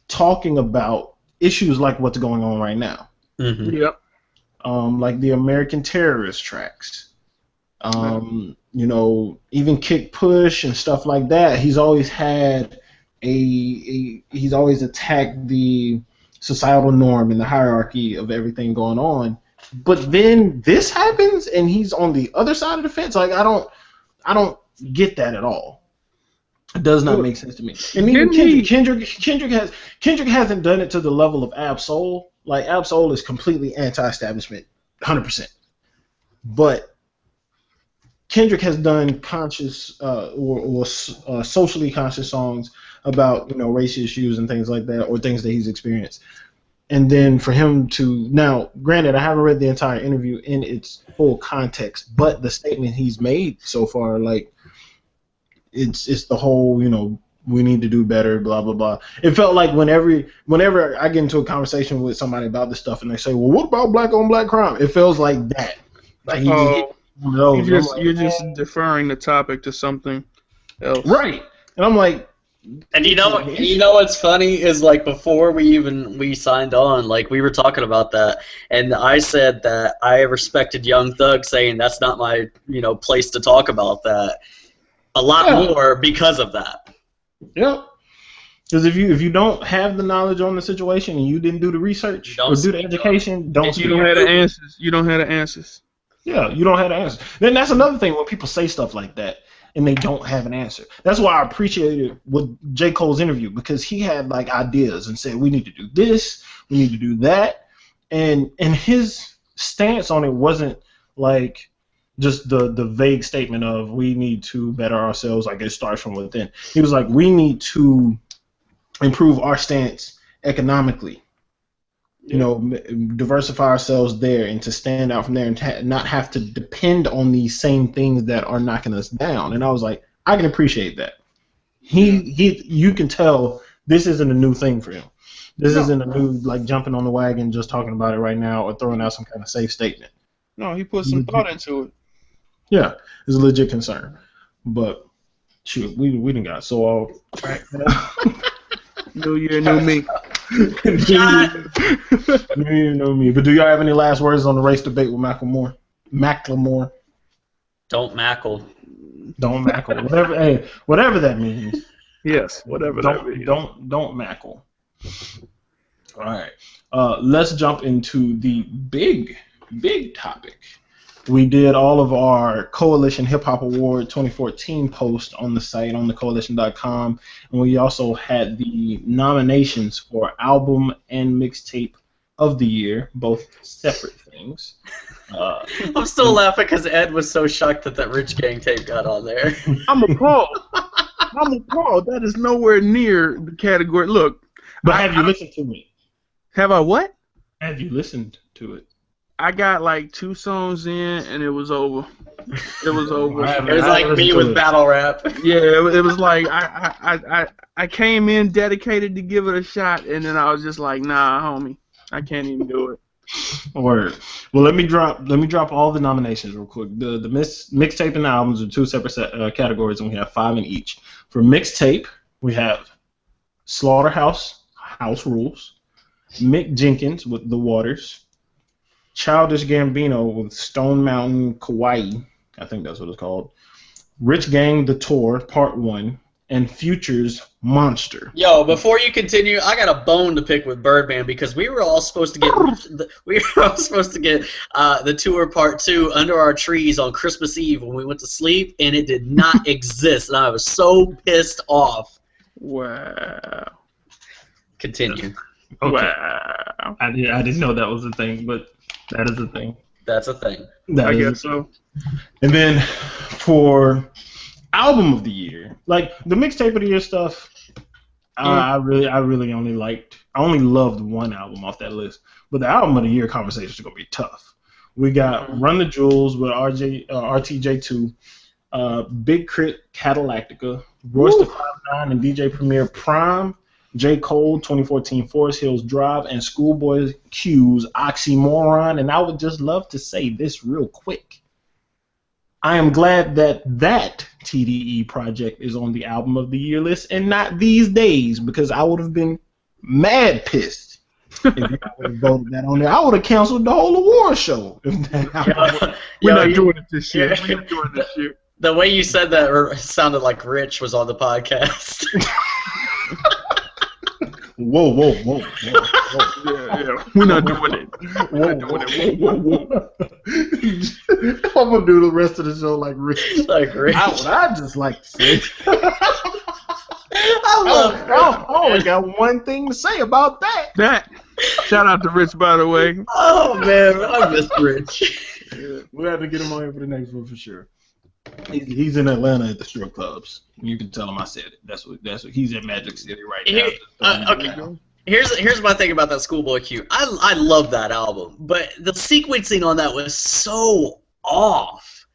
talking about issues like what's going on right now. Mm-hmm. Yep. Like the American terrorist tracks. Even Kick Push and stuff like that. He's always had he's always attacked the societal norm and the hierarchy of everything going on. But then this happens and he's on the other side of the fence. Like I don't get that at all. It does not make sense to me. And even Kendrick hasn't done it to the level of Ab-Soul. Like Ab-Soul is completely anti-establishment, 100%. But Kendrick has done conscious or socially conscious songs about race issues and things like that, or things that he's experienced. And then for him to now, granted, I haven't read the entire interview in its full context, but the statement he's made so far, like. It's the whole, we need to do better, blah, blah, blah. It felt like whenever I get into a conversation with somebody about this stuff and they say, well, what about black on black crime? It feels like that. Like you're just deferring the topic to something else. Right. And I'm like. And you know what's funny is like before we signed on, like we were talking about that, and I said that I respected Young Thug saying that's not my place to talk about that. A lot more because of that. Yep. Because if you don't have the knowledge on the situation and you didn't do the research or do the education, don't. You don't have the answers. You don't have the answers. Yeah, you don't have the answer. Then that's another thing when people say stuff like that and they don't have an answer. That's why I appreciated with J. Cole's interview, because he had like ideas and said we need to do this, we need to do that, and his stance on it wasn't like just the vague statement of we need to better ourselves, like it starts from within. He was like, we need to improve our stance economically. You know, diversify ourselves there and to stand out from there and not have to depend on these same things that are knocking us down. And I was like, I can appreciate that. You can tell this isn't a new thing for him. This isn't a new, like, jumping on the wagon, just talking about it right now or throwing out some kind of safe statement. No, he put some thought into it. Yeah, it's a legit concern. But, shoot, we done got so off track. New year, new me. You know me. But do y'all have any last words on the race debate with Macklemore? Don't mackle. Don't mackle. Whatever. Hey, whatever that means. Yes, whatever that means. Don't mackle. All right. Let's jump into the big topic. We did all of our Coalition Hip Hop Award 2014 post on the site, on thecoalition.com, and we also had the nominations for Album and Mixtape of the Year, both separate things. I'm still laughing because Ed was so shocked that Rich Gang tape got on there. I'm appalled. That is nowhere near the category. Look. But have you listened to it? Have I what? Have you listened to it? I got like 2 songs in and it was over. It was over. It was like me with battle rap. Yeah, it was like I came in dedicated to give it a shot, and then I was just like, nah, homie, I can't even do it. Word. Well, let me drop all the nominations real quick. The mixtape and albums are 2 separate categories, and we have 5 in each. For mixtape, we have Slaughterhouse, House Rules, Mick Jenkins with The Waters, Childish Gambino with Stone Mountain Kauai, I think that's what it's called, Rich Gang The Tour Part 1, and Future's Monster. Yo, before you continue, I got a bone to pick with Birdman because we were all supposed to get the tour Part 2 under our trees on Christmas Eve when we went to sleep, and it did not exist, and I was so pissed off. Wow. Continue. Okay. Wow. I didn't know that was a thing, but that is a thing. That's a thing. I guess so. And then for album of the year, like the mixtape of the year stuff, I really only loved one album off that list. But the album of the year conversation is gonna be tough. We got Run the Jewels with RTJ2, Big Crit Cadillactica, Royce the 5'9" and DJ Premier Prime, J. Cole 2014 Forest Hills Drive, and Schoolboy Q's Oxymoron. And I would just love to say this real quick. I am glad that TDE project is on the album of the year list and not these days, because I would have been mad pissed if I would have voted that on there. I would have canceled the whole award show. We're not doing it this year. We're not doing it this year. The way you said that sounded like Rich was on the podcast. Whoa. Yeah. We're not doing it. Whoa. I'm gonna do the rest of the show like Rich. Like Rich. I just like to say. I only got one thing to say about that. Shout out to Rich, by the way. Oh man, I miss Rich. We'll have to get him on here for the next one for sure. He's in Atlanta at the strip clubs. You can tell him I said it. That's what he's in Magic City right now. Okay. Here's my thing about that Schoolboy Q. I love that album, but the sequencing on that was so off.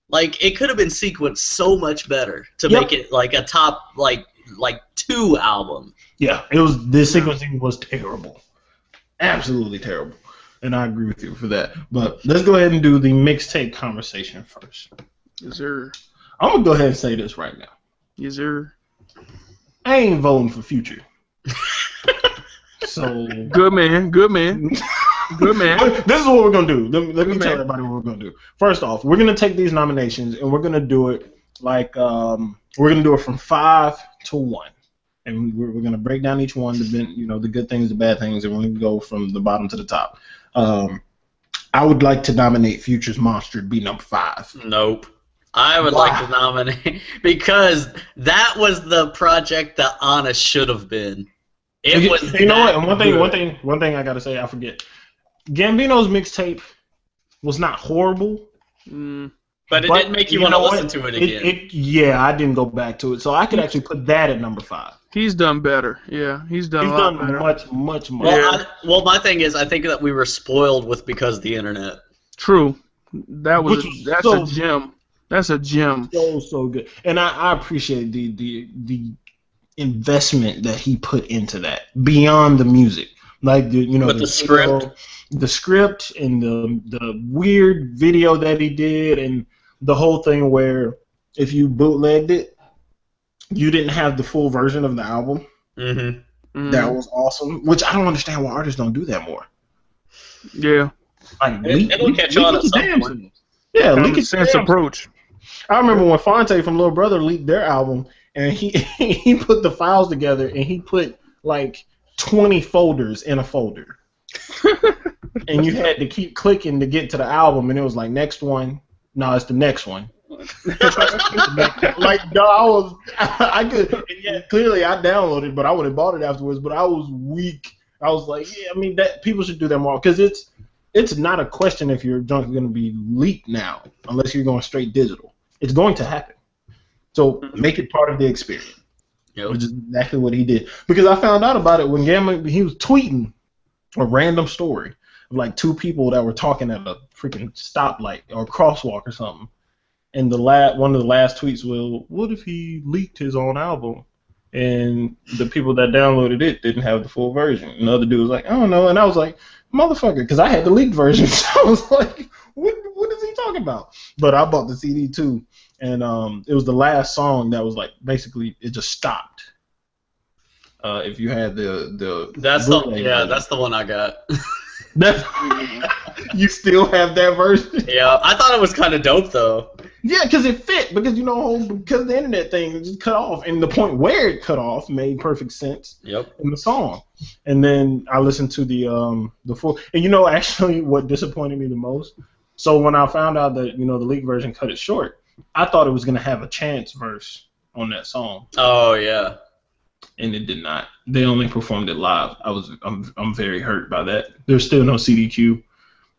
Like it could have been sequenced so much better to make it like a top like 2 album. Yeah, it was. The sequencing was terrible, absolutely terrible, and I agree with you for that. But let's go ahead and do the mixtape conversation first. Yes, sir. I'm gonna go ahead and say this right now. Yes, sir. I ain't voting for Future. So good man. This is what we're gonna do. Let me tell everybody what we're gonna do. First off, we're gonna take these nominations and we're gonna do it like we're gonna do it from 5 to 1. and we're gonna break down each one, the good things, the bad things, and we're gonna go from the bottom to the top. I would like to nominate Future's Monster to be number 5. Nope. I would like to nominate because that was the project that Honest should have been. It was. You know what? And one thing I gotta say, I forget. Gambino's mixtape was not horrible, but it didn't make you want to listen to it again. Yeah, I didn't go back to it, so I could actually put that at number 5. He's done better. Yeah, he's done better. much. Well, my thing is, I think that we were spoiled because of the internet. True. That's a gem. That's a gem. So good, and I appreciate the investment that he put into that beyond the music, like the script and the weird video that he did, and the whole thing where if you bootlegged it, you didn't have the full version of the album. Mm-hmm. That was awesome. Which I don't understand why artists don't do that more. Yeah, like it'll catch on at some point. Yeah, common sense approach. I remember when Fonte from Little Brother leaked their album, and he put the files together, and he put like 20 folders in a folder, and you had to keep clicking to get to the album, and it was like next one. No, it's the next one. Like, dog, I could. And yeah, clearly I downloaded, but I would have bought it afterwards. But I was weak. I was like, yeah, I mean, that people should do that more because it's not a question if your junk is going to be leaked now, unless you're going straight digital. It's going to happen. So make it part of the experience. Yep. Which is exactly what he did. Because I found out about it when he was tweeting a random story of like 2 people that were talking at a freaking stoplight or crosswalk or something. And one of the last tweets was, what if he leaked his own album? And the people that downloaded it didn't have the full version. And the other dude was like, I don't know. And I was like, motherfucker, because I had the leaked version. So I was like, what is he talking about? But I bought the CD too. And it was the last song that was like, basically, it just stopped. If you had that's the one I got. You still have that version? Yeah, I thought it was kind of dope though. Yeah, because it fit. Because because the internet thing just cut off, and the point where it cut off made perfect sense. Yep. In the song, and then I listened to the full. And actually, what disappointed me the most. So when I found out that the leaked version cut it short, I thought it was gonna have a Chance verse on that song. Oh yeah. And it did not. They only performed it live. I'm very hurt by that. There's still no CDQ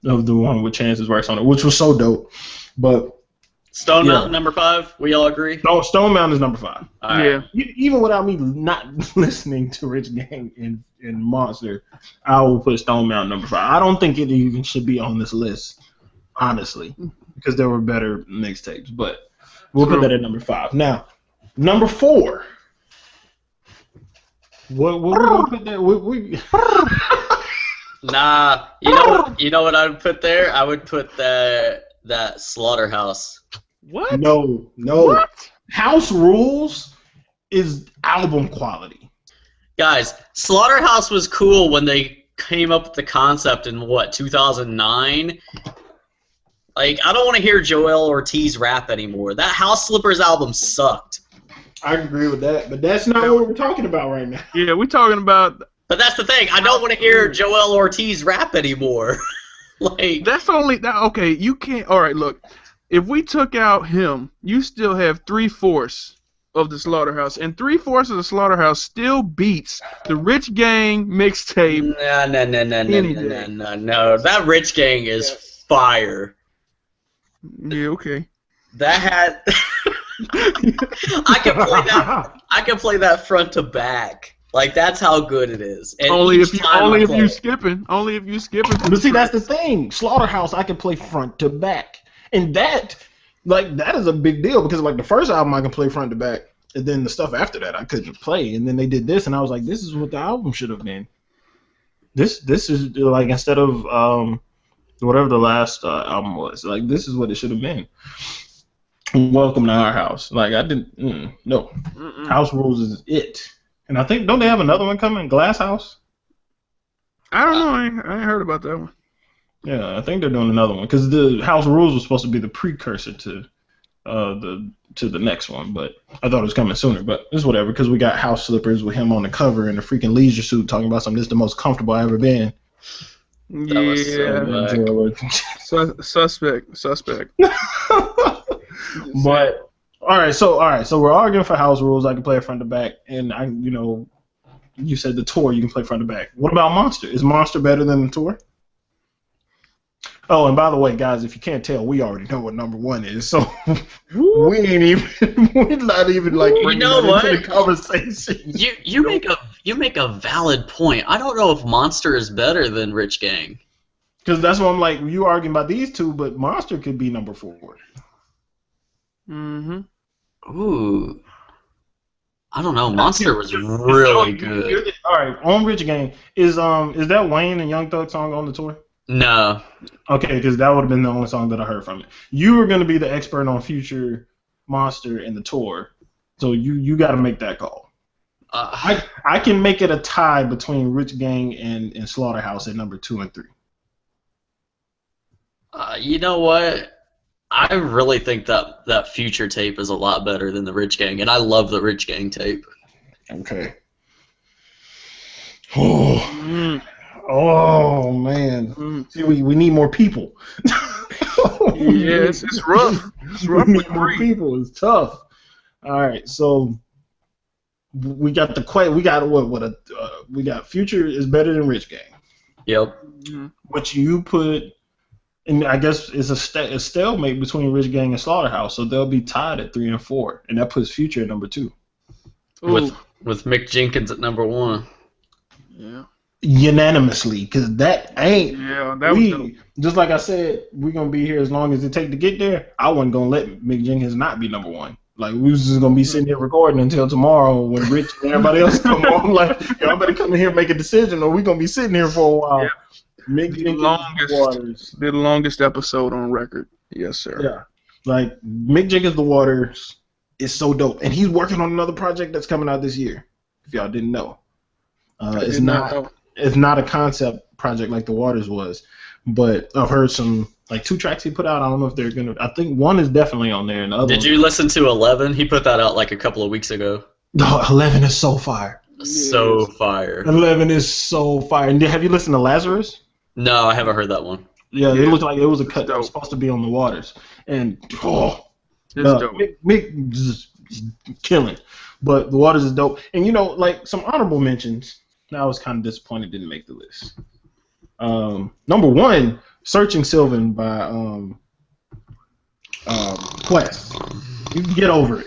of the one with Chance's verse on it, which was so dope. But Stone Mountain number 5. We all agree. No, Stone Mountain is number 5. All right. Yeah. Even without me not listening to Rich Gang and Monster, I will put Stone Mountain number 5. I don't think it even should be on this list, honestly, because there were better mixtapes. But we'll put that at number 5. Now, number 4. What we're gonna put there? Nah, you know what I would put there? I would put that Slaughterhouse. What? No. What? House Rules is album quality. Guys, Slaughterhouse was cool when they came up with the concept in 2009. Like, I don't want to hear Joel Ortiz rap anymore. That House Slippers album sucked. I agree with that, but that's not what we're talking about right now. Yeah, we're talking about. But that's the thing. I don't want to hear Joel Ortiz rap anymore. Like, that's only that. Okay, you can't. All right, look. If we took out him, you still have 3/4 of the Slaughterhouse, and 3/4 of the Slaughterhouse still beats the Rich Gang mixtape. No. That Rich Gang is fire. Yeah, okay. That had. I can play that front to back. Like, that's how good it is. And only if you skipping. But see, that's the thing. Slaughterhouse, I can play front to back, and that is a big deal because like the first album I can play front to back, and then the stuff after that I couldn't play, and then they did this, and I was like, this is what the album should have been. This is like instead of whatever the last album was, like this is what it should have been. Welcome to our house. Like I didn't. No. Mm-mm. House Rules is it. And I think don't they have another one coming? Glass House. I don't know. I ain't heard about that one. Yeah, I think they're doing another one because the House Rules was supposed to be the precursor to to the next one, but I thought it was coming sooner. But it's whatever, because we got House Slippers with him on the cover in a freaking leisure suit talking about something. This is the most comfortable I've ever been. That was so Suspect. But all right, so we're arguing for house rules. I can play it front to back, and you said the tour you can play front to back. What about Monster? Is Monster better than the tour? Oh, and by the way, guys, if you can't tell, we already know what number one is, so we're not even like bringing that into the conversation. You make a valid point. I don't know if Monster is better than Rich Gang. Because that's what I'm like. You arguing about these two, but Monster could be number 4. Ooh. I don't know. Monster was really good. All right, on Rich Gang is that Wayne and Young Thug song on the tour? No. Okay, because that would have been the only song that I heard from it. You were going to be the expert on Future, Monster, and the tour, so you got to make that call. I can make it a tie between Rich Gang and Slaughterhouse at number 2 and 3. You know what? I really think that Future tape is a lot better than the Rich Gang, and I love the Rich Gang tape. Okay. Oh man! See, we need more people. Yes, it's rough. It's rough. We need more people. It's tough. All right, so we got we got Future is better than Rich Gang. Yep. Which you put, and I guess it's a stalemate between Rich Gang and Slaughterhouse, so they'll be tied at 3 and 4, and that puts Future at number 2. With Mick Jenkins at number 1. Yeah. Unanimously, because that ain't. Yeah, that was dope. Just like I said, we're gonna be here as long as it take to get there. I wasn't gonna let Mick Jenkins not be number 1. Like, we was just gonna be sitting here recording until tomorrow when Rich and everybody else come on. Like, y'all better come in here and make a decision, or we're gonna be sitting here for a while. Yep. Mick Jenkins, the longest episode on record. Yes, sir. Yeah, like Mick Jenkins, The Waters is so dope, and he's working on another project that's coming out this year. If y'all didn't know, It's not a concept project like The Waters was, but I've heard some, like 2 tracks he put out. I don't know if they're gonna. I think one is definitely on there, and the other. Did you listen to 11? He put that out like a couple of weeks ago. No, 11 is so fire. So fire. 11 is so fire. And have you listened to Lazarus? No, I haven't heard that one. Yeah, it looked like it was a cut that was supposed to be on The Waters, and it's dope. Mick just killing. But The Waters is dope, and like some honorable mentions. I was kind of disappointed didn't make the list. Number 1, Searching Sylvan by Quest. You can get over it.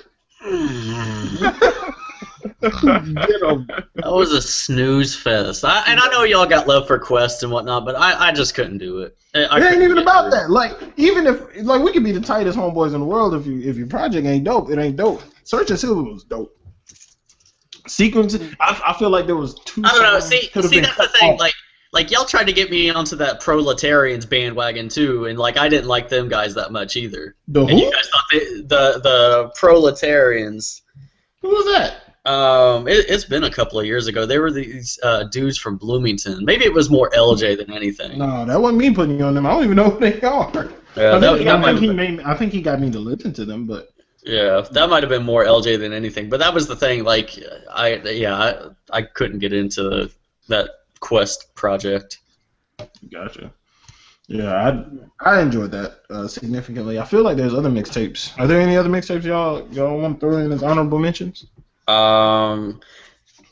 Get over it. That was a snooze fest. And I know y'all got love for Quest and whatnot, but I just couldn't do it. It ain't even about that. Like, even if we could be the tightest homeboys in the world, if your project ain't dope, it ain't dope. Searching Sylvan was dope. Sequence, I feel like there was 2. I don't know. See, that's the thing. Like y'all tried to get me onto that Proletarians bandwagon too, and like I didn't like them guys that much either. The who? And you guys thought the Proletarians. Who was that? It's been a couple of years ago. They were these dudes from Bloomington. Maybe it was more LJ than anything. No, that wasn't me putting you on them. I don't even know who they are. Yeah, I think he got me to listen to them, but. Yeah, that might have been more LJ than anything, but that was the thing. Like, I couldn't get into that Quest project. Gotcha. Yeah, I enjoyed that significantly. I feel like there's other mixtapes. Are there any other mixtapes y'all want to throw in as honorable mentions?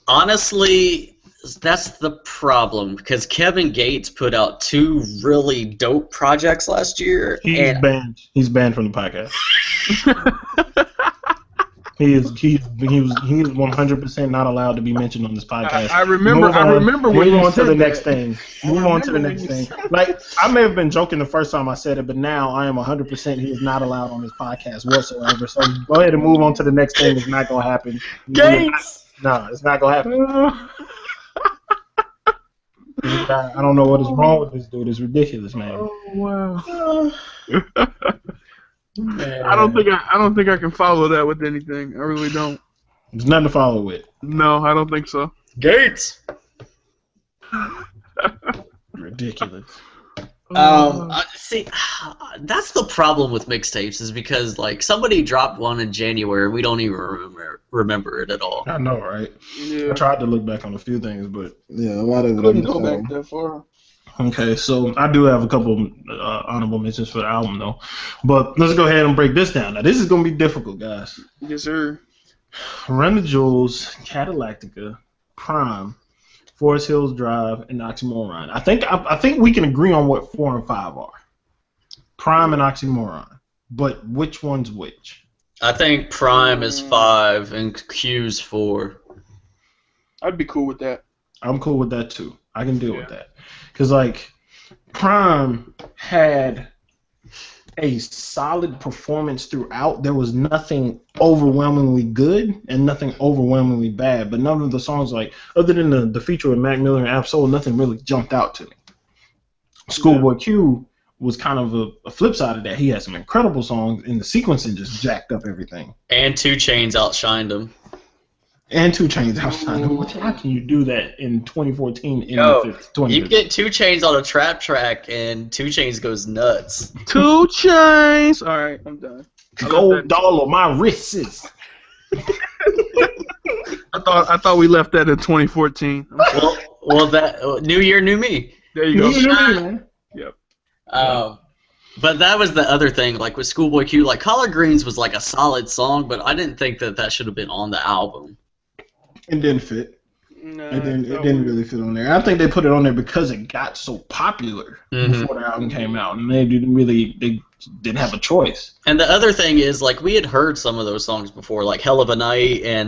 Honestly, that's the problem because Kevin Gates put out 2 really dope projects last year. He's banned. He's banned from the podcast. He is 100% not allowed to be mentioned on this podcast. I remember when Move on to the next thing. Move on to the next thing. Like, I may have been joking the first time I said it, but now I am 100% he is not allowed on this podcast whatsoever. So go ahead and move on to the next thing. It's not gonna happen. Gates. No, it's not gonna happen. I don't know what is wrong with this dude. It's ridiculous, man. Oh wow. I don't think I can follow that with anything. I really don't. There's nothing to follow with. No, I don't think so. Gates. Ridiculous. See, that's the problem with mixtapes is because like somebody dropped one in January and we don't even remember it at all. I know, right? Yeah. I tried to look back on a few things, but yeah, a lot of it. Couldn't go back that far. Okay, so I do have a couple honorable mentions for the album, though. But let's go ahead and break this down. Now, this is going to be difficult, guys. Yes, sir. Run the Jewels, Cadillactica, Prime, Forest Hills Drive, and Oxymoron. I think we can agree on what 4 and 5 are. Prime and Oxymoron. But which one's which? I think Prime is 5 and Q's 4. I'd be cool with that. I'm cool with that, too. I can deal with that. Because, like, Prime had a solid performance throughout. There was nothing overwhelmingly good and nothing overwhelmingly bad. But none of the songs, like, other than the feature with Mac Miller and Ab-Soul, nothing really jumped out to me. Schoolboy Q was kind of a flip side of that. He had some incredible songs, and the sequencing just jacked up everything. And 2 Chainz outshined him. And 2 Chainz outside. How can you do that in 2014? You get 2 Chainz on a trap track, and 2 Chainz goes nuts. 2 Chainz. All right, I'm done. Gold dollar, my wrists. I thought we left that in 2014. Well, that new year, new me. There you go. Man. Yep. But that was the other thing, like with Schoolboy Q, like Collard Greens was like a solid song, but I didn't think that should have been on the album. It didn't fit. No, It didn't really fit on there. I think they put it on there because it got so popular before the album came out, and they didn't have a choice. And the other thing is, like, we had heard some of those songs before, like Hell of a Night and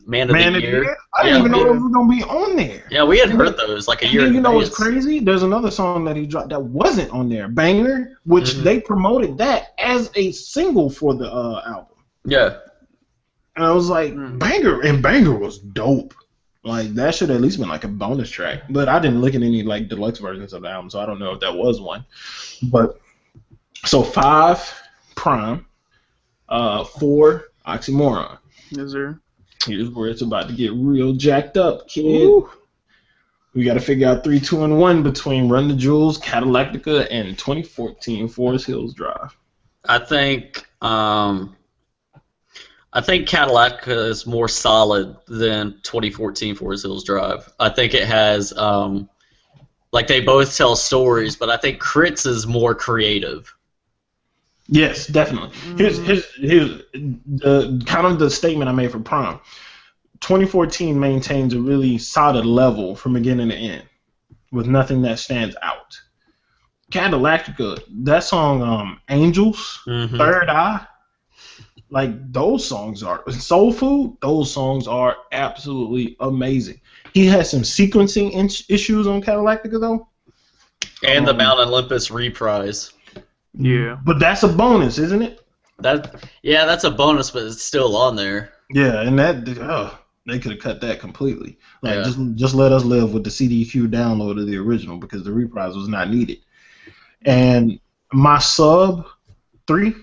Man of the Year. I didn't even know it was gonna be on there. Yeah, we had heard those like a year ago. You know what's crazy? There's another song that he dropped that wasn't on there, Banger, which they promoted that as a single for the album. Yeah. And I was like, Banger was dope. Like, that should have at least been like a bonus track. But I didn't look at any like deluxe versions of the album, so I don't know if that was one. But so 5, Prime, 4, Oxymoron. Yes, sir. Here's where it's about to get real jacked up, kid. Ooh. We got to figure out 3, 2, and 1 between Run the Jewels, Cadillactica, and 2014 Forest Hills Drive. I think Cadillactica is more solid than 2014 Forest Hills Drive. I think it has, like, they both tell stories, but I think Crits is more creative. Yes, definitely. Here's the kind of the statement I made for Prime. 2014 maintains a really solid level from beginning to end, with nothing that stands out. Cadillactica, that song, Angels, Third Eye. Like, those songs are Soul Food. Those songs are absolutely amazing. He has some sequencing issues on Cadillactica though, and the Mount Olympus reprise. Yeah, but that's a bonus, isn't it? That's a bonus, but it's still on there. Yeah, and that they could have cut that completely. Like, just let us live with the CDQ download of the original because the reprise was not needed. And my sub 3.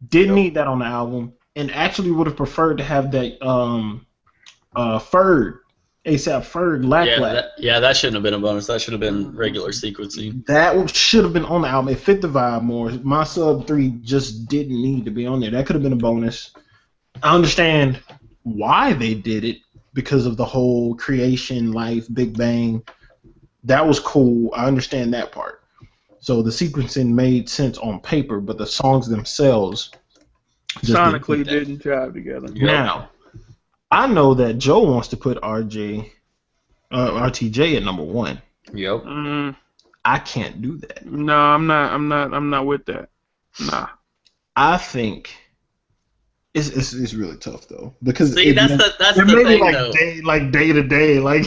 Didn't need that on the album, and actually would have preferred to have that Ferg, ASAP Ferg, Lack. Yeah, that shouldn't have been a bonus. That should have been regular sequencing. That should have been on the album. It fit the vibe more. My sub 3 just didn't need to be on there. That could have been a bonus. I understand why they did it because of the whole creation, life, Big Bang. That was cool. I understand that part. So the sequencing made sense on paper, but the songs themselves sonically didn't jive together. Now, I know that Joe wants to put RTJ at number 1. Yep. I can't do that. No, I'm not with that. Nah. I think it's really tough though because that's the thing like though. Day to day. Like,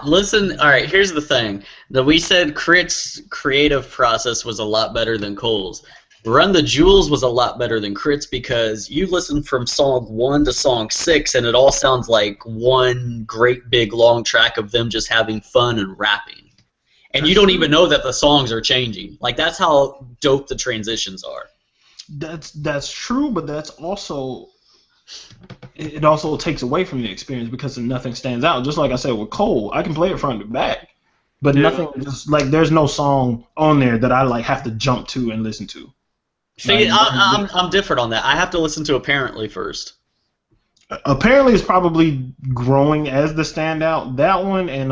listen. All right, here's the thing. That we said Crit's creative process was a lot better than Cole's. Run the Jewels was a lot better than Crit's because you listen from song 1 to song 6 and it all sounds like one great big long track of them just having fun and rapping. And you don't even know that the songs are changing. Like, that's how dope the transitions are. That's true, but that's also it also takes away from the experience because nothing stands out. Just like I said with Cole, I can play it front to back, but nothing. Just like there's no song on there that I like have to jump to and listen to. See, Like, I'm different on that. I have to listen to Apparently first. Apparently, it's probably growing as the standout. That one and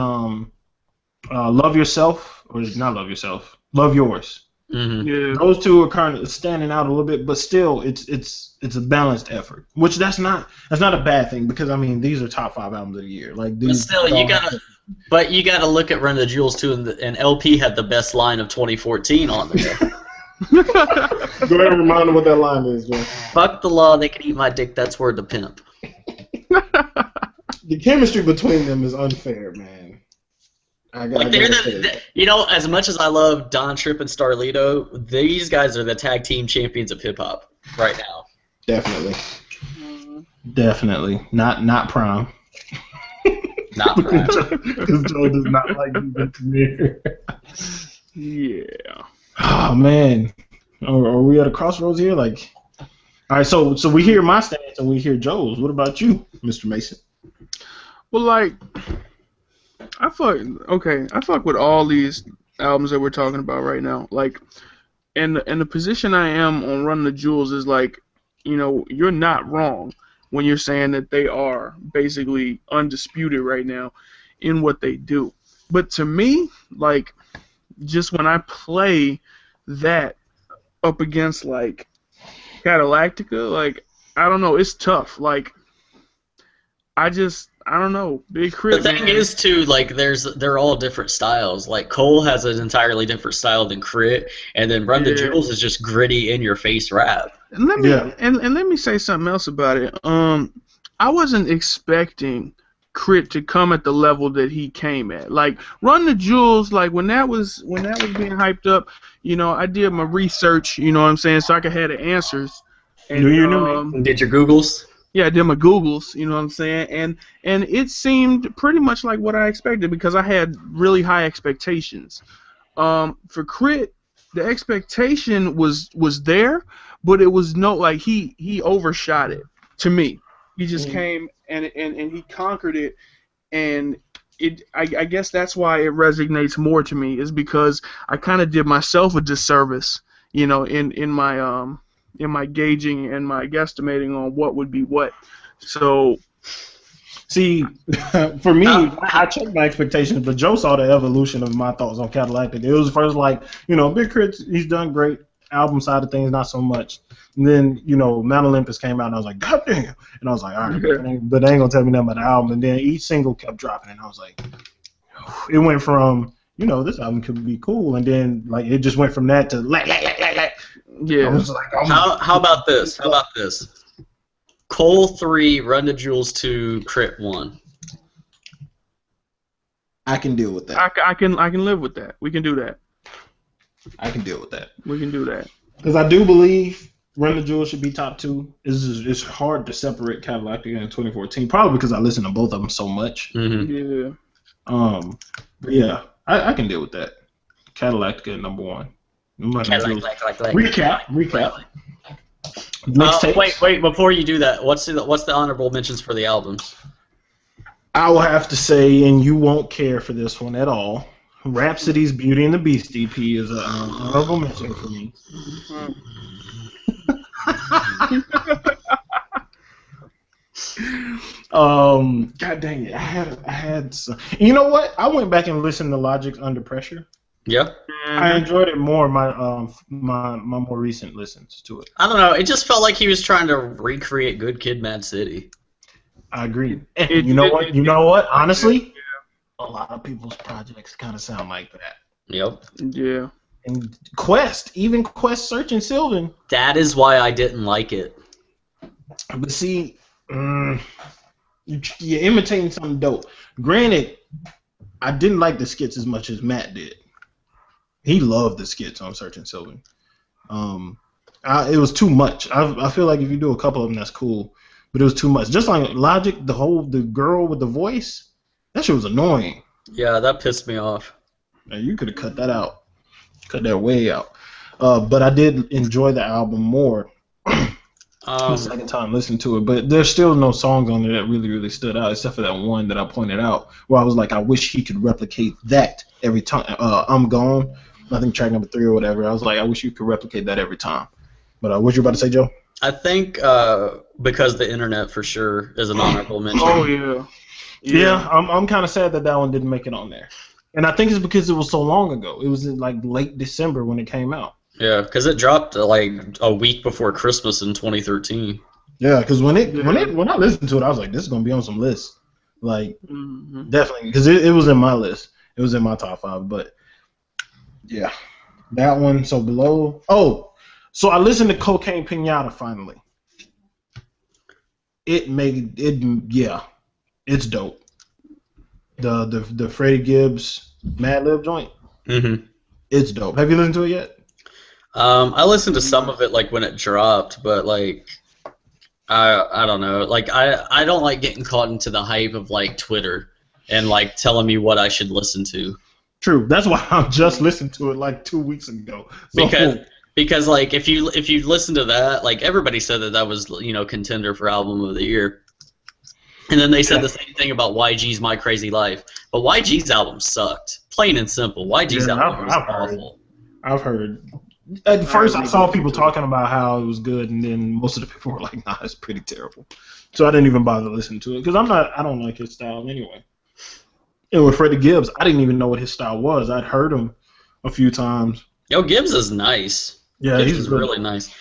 Love Yourself, or not Love Yourself, Love Yours. Mm-hmm. Yeah. Those two are kind of standing out a little bit, but still, it's a balanced effort. Which that's not a bad thing because I mean these are top 5 albums of the year. Like these. But still, you gotta look at Run the Jewels too, and LP had the best line of 2014 on there. Go ahead and remind them what that line is, Joe. Fuck the law, they can eat my dick. That's word to pimp. The chemistry between them is unfair, man. You know, as much as I love Don Tripp and Starlito, these guys are the tag team champions of hip hop right now. Definitely. Not Prime. Not Prime. Because Joe does not like the premiere. Yeah. Oh man. Are we at a crossroads here? Like, all right. So we hear my stance and we hear Joe's. What about you, Mr. Mason? Well, like, I fuck with all these albums that we're talking about right now. Like, and the position I am on Run the Jewels is like, you know, you're not wrong when you're saying that they are basically undisputed right now in what they do. But to me, like, just when I play that up against like Catalactica, like, I don't know, it's tough. Like, I don't know. Big Crit. The thing is, too, like, they're all different styles. Like, Cole has an entirely different style than Crit, and then Run the Jewels is just gritty, in-your-face rap. And let me say something else about it. I wasn't expecting Crit to come at the level that he came at. Like, Run the Jewels, like, when that was being hyped up, you know, I did my research, you know what I'm saying, so I could have the answers. And, did your Googles? Yeah, I did my Googles, you know what I'm saying? And it seemed pretty much like what I expected because I had really high expectations. For Crit, the expectation was there, but it was like he overshot it to me. He just came and he conquered it, and I guess that's why it resonates more to me is because I kind of did myself a disservice, you know, in my gauging and my guesstimating on what would be what. So, see, for me, I checked my expectations, but Joe saw the evolution of my thoughts on Cadillac. It was first like, you know, Big Crit, he's done great. Album side of things, not so much. And then, you know, Mount Olympus came out, and I was like, God damn. And I was like, all right, but they ain't going to tell me nothing about the album. And then each single kept dropping, and I was like, it went from, you know, this album could be cool, and then, like, it just went from that to, yeah. I was like, how about this? How about this? Cole 3, Run the Jewels 2, Crit 1. I can deal with that. I can live with that. We can do that. I can deal with that. We can do that. Because I do believe Run the Jewels should be top 2. It's hard to separate Catalactica and 2014, probably because I listen to both of them so much. Mm-hmm. Yeah. But yeah, I can deal with that. Catalactica at number 1. Recap. Wait, before you do that, what's the honorable mentions for the albums? I will have to say, and you won't care for this one at all, Rhapsody's Beauty and the Beast EP is an honorable mention for me. God dang it, I had some. You know what? I went back and listened to Logic's Under Pressure. Yeah. I enjoyed it more my more recent listens to it. I don't know. It just felt like he was trying to recreate Good Kid, Mad City. I agree. You know what? Honestly, a lot of people's projects kind of sound like that. Yep. Yeah. And Quest, even Quest, Search and Sylvan. That is why I didn't like it. But see, you're imitating something dope. Granted, I didn't like the skits as much as Matt did. He loved the skits on Search and Sylvan. It was too much. I feel like if you do a couple of them, that's cool. But it was too much. Just like Logic, the girl with the voice, that shit was annoying. Yeah, that pissed me off. Now, you could have cut that out. Cut that way out. But I did enjoy the album more. The second time listening to it, but there's still no songs on there that really stood out, except for that one that I pointed out, where I was like, I wish he could replicate that every time. I'm Gone, I think track number 3 or whatever. I was like, I wish you could replicate that every time. But what you about to say, Joe? I think because the internet for sure is an honorable mention. Oh yeah. Yeah, I'm kind of sad that one didn't make it on there, and I think it's because it was so long ago. It was in like late December when it came out. Yeah, because it dropped like a week before Christmas in 2013. Yeah, because when I listened to it, I was like, this is gonna be on some lists, like definitely, because it was in my list. It was in my top 5, but yeah, that one. So below. Oh, so I listened to Cocaine Pinata finally. Yeah, it's dope. The Freddie Gibbs Madlib joint. Mm-hmm. It's dope. Have you listened to it yet? I listened to some of it like when it dropped, but like I don't know. Like I don't like getting caught into the hype of like Twitter and like telling me what I should listen to. True. That's why I just listened to it like 2 weeks ago. So, because like if you listen to that, like everybody said that was contender for album of the year. And then they said the same thing about YG's My Crazy Life. But YG's album sucked. Plain and simple. YG's album was awful. I've heard. At first, I saw people talking about how it was good, and then most of the people were like, "Nah, it's pretty terrible." So I didn't even bother listening to it because I don't like his style anyway. And with Freddie Gibbs, I didn't even know what his style was. I'd heard him a few times. Yo, Gibbs is nice. Yeah, Gibbs he's is really nice.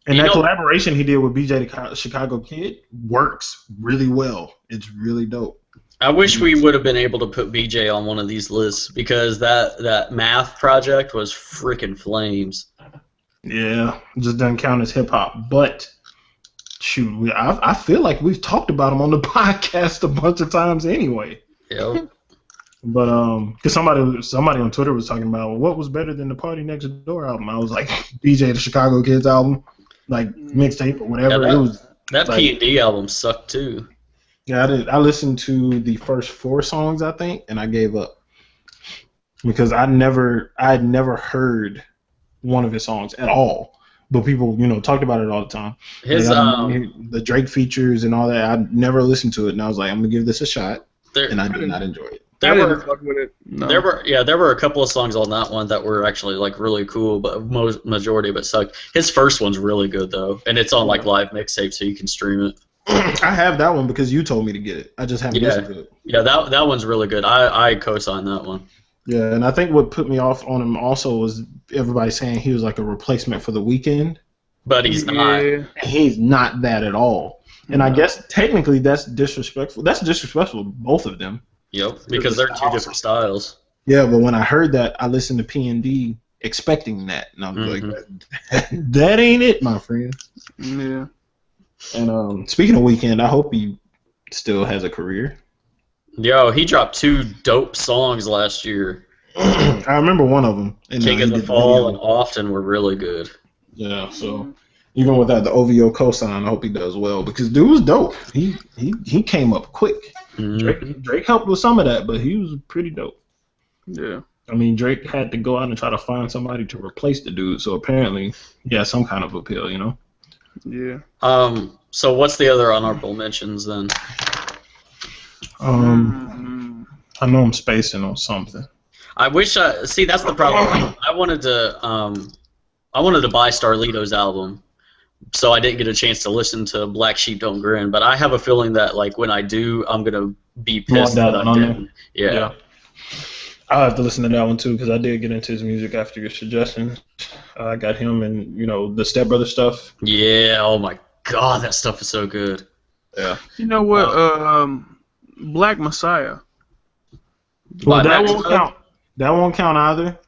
And that collaboration he did with BJ the Chicago Kid works really well. It's really dope. I wish we would have been able to put BJ on one of these lists because that math project was freaking flames. Yeah, just doesn't count as hip hop. But shoot, I feel like we've talked about him on the podcast a bunch of times anyway. Yep. But because somebody on Twitter was talking about what was better than the Party Next Door album. I was like, BJ the Chicago Kids album, like mixtape or whatever. Yeah, it was that like, P&D album sucked too. Yeah, I listened to the first 4 songs, I think, and I gave up because I had never heard one of his songs at all. But people, talked about it all the time. His the Drake features and all that. I never listened to it, and I was like, I'm gonna give this a shot, and I did not enjoy it. There were a couple of songs on that one that were actually like really cool, but majority of it sucked. His first one's really good though, and it's on like live mixtape, so you can stream it. I have that one because you told me to get it. I just haven't listened to it. Yeah, that one's really good. I co-signed that one. Yeah, and I think what put me off on him also was everybody saying he was like a replacement for The Weeknd. But he's not. He's not that at all. And I guess technically that's disrespectful. That's disrespectful to both of them. Yep, because they're two different styles. Yeah, but when I heard that, I listened to P&D expecting that, and I was like, that ain't it, my friend. Yeah. And speaking of Weeknd, I hope he still has a career. Yo, he dropped 2 dope songs last year. I remember one of them. King of the Fall and Often were really good. Yeah, so even without the OVO cosign, I hope he does well because dude was dope. He came up quick. Drake helped with some of that, but he was pretty dope. Yeah. I mean, Drake had to go out and try to find somebody to replace the dude, so apparently he has some kind of appeal, Yeah. So what's the other honorable mentions then? I know I'm spacing on something. I wish see that's the problem. I wanted to buy Starlito's album, so I didn't get a chance to listen to Black Sheep Don't Grin. But I have a feeling that like when I do, I'm gonna be pissed that I didn't. Yeah. I'll have to listen to that one too because I did get into his music after your suggestion. I got him and the Step Brother stuff. Yeah. Oh my God, that stuff is so good. Yeah. You know what? Black Messiah. Well, that won't count. That won't count either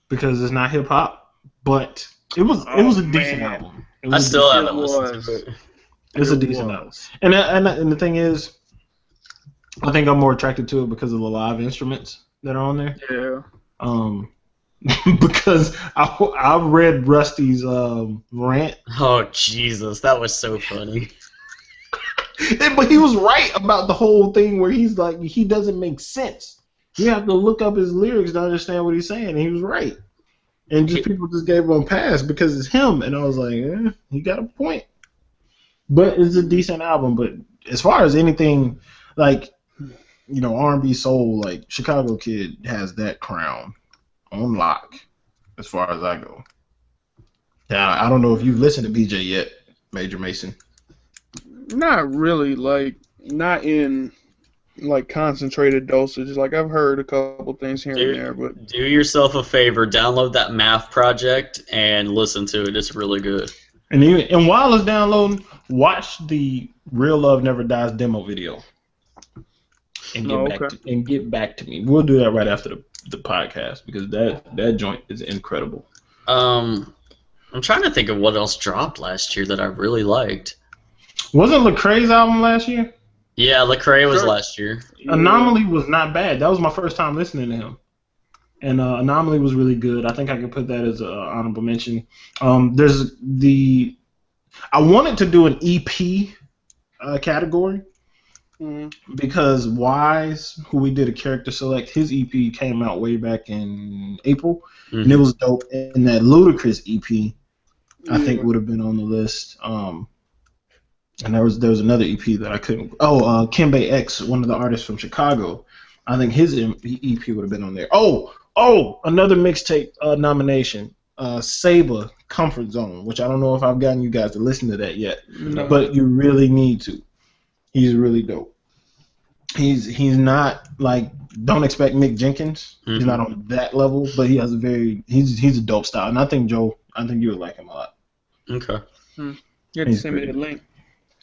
because it's not hip hop. But it was a decent album. I still haven't listened to it. It's a decent album. And the thing is, I think I'm more attracted to it because of the live instruments that are on there. Yeah. Because I read Rusty's rant. Oh Jesus, that was so funny. But he was right about the whole thing where he's like, he doesn't make sense. You have to look up his lyrics to understand what he's saying, and he was right. And people just gave him a pass because it's him, and I was like, he got a point. But it's a decent album. But as far as anything like, R&B soul, like Chicago Kid has that crown on lock as far as I go. Now, I don't know if you've listened to BJ yet, Major Mason. Not really, like not in like concentrated dosages. Like I've heard a couple things here and there, but do yourself a favor, download that Math Project and listen to it. It's really good. And while it's downloading, watch the Real Love Never Dies demo video. And get back to me. We'll do that right after the podcast because that joint is incredible. I'm trying to think of what else dropped last year that I really liked. Wasn't Lecrae's album last year? Yeah, Lecrae was last year. Anomaly was not bad. That was my first time listening to him. And Anomaly was really good. I think I could put that as an honorable mention. I wanted to do an EP category because Wise, who we did a character select, his EP came out way back in April, and it was dope. And that Ludacris EP, I think, would have been on the list. And there was another EP that I couldn't. Oh, Kimbe X, one of the artists from Chicago. I think his EP would have been on there. Oh, another mixtape nomination. Saba, Comfort Zone, which I don't know if I've gotten you guys to listen to that yet, but you really need to. He's really dope. He's not like, don't expect Mick Jenkins. He's not on that level, but he has he's a dope style, and I think you would like him a lot. Okay. You have to send me the link.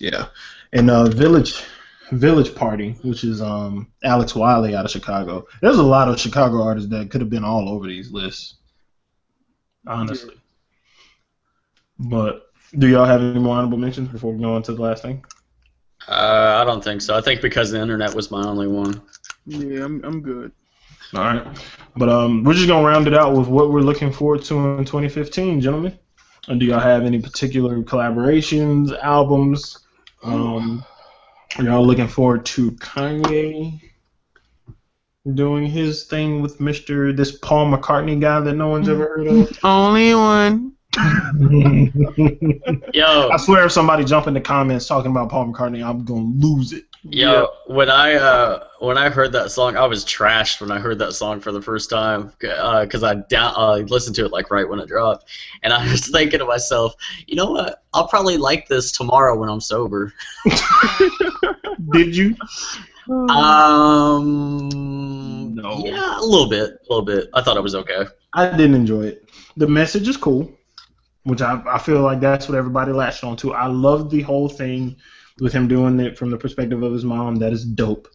Yeah, and Village Party, which is Alex Wiley out of Chicago. There's a lot of Chicago artists that could have been all over these lists, honestly. But do y'all have any more honorable mentions before we go on to the last thing? I don't think so. I think because the internet was my only one. Yeah, I'm good. All right, but we're just gonna round it out with what we're looking forward to in 2015, gentlemen. And do y'all have any particular collaborations, albums? Are y'all looking forward to Kanye doing his thing with this Paul McCartney guy that no one's ever heard of? Only one. Yo, I swear if somebody jump in the comments talking about Paul McCartney, I'm gonna lose it. Yo, when I heard that song, I was trashed when I heard that song for the first time because I listened to it like right when it dropped, and I was thinking to myself, you know what? I'll probably like this tomorrow when I'm sober. Did you? No. Yeah, a little bit. I thought it was okay. I didn't enjoy it. The message is cool, which I feel like that's what everybody latched on to. I love the whole thing with him doing it from the perspective of his mom. That is dope.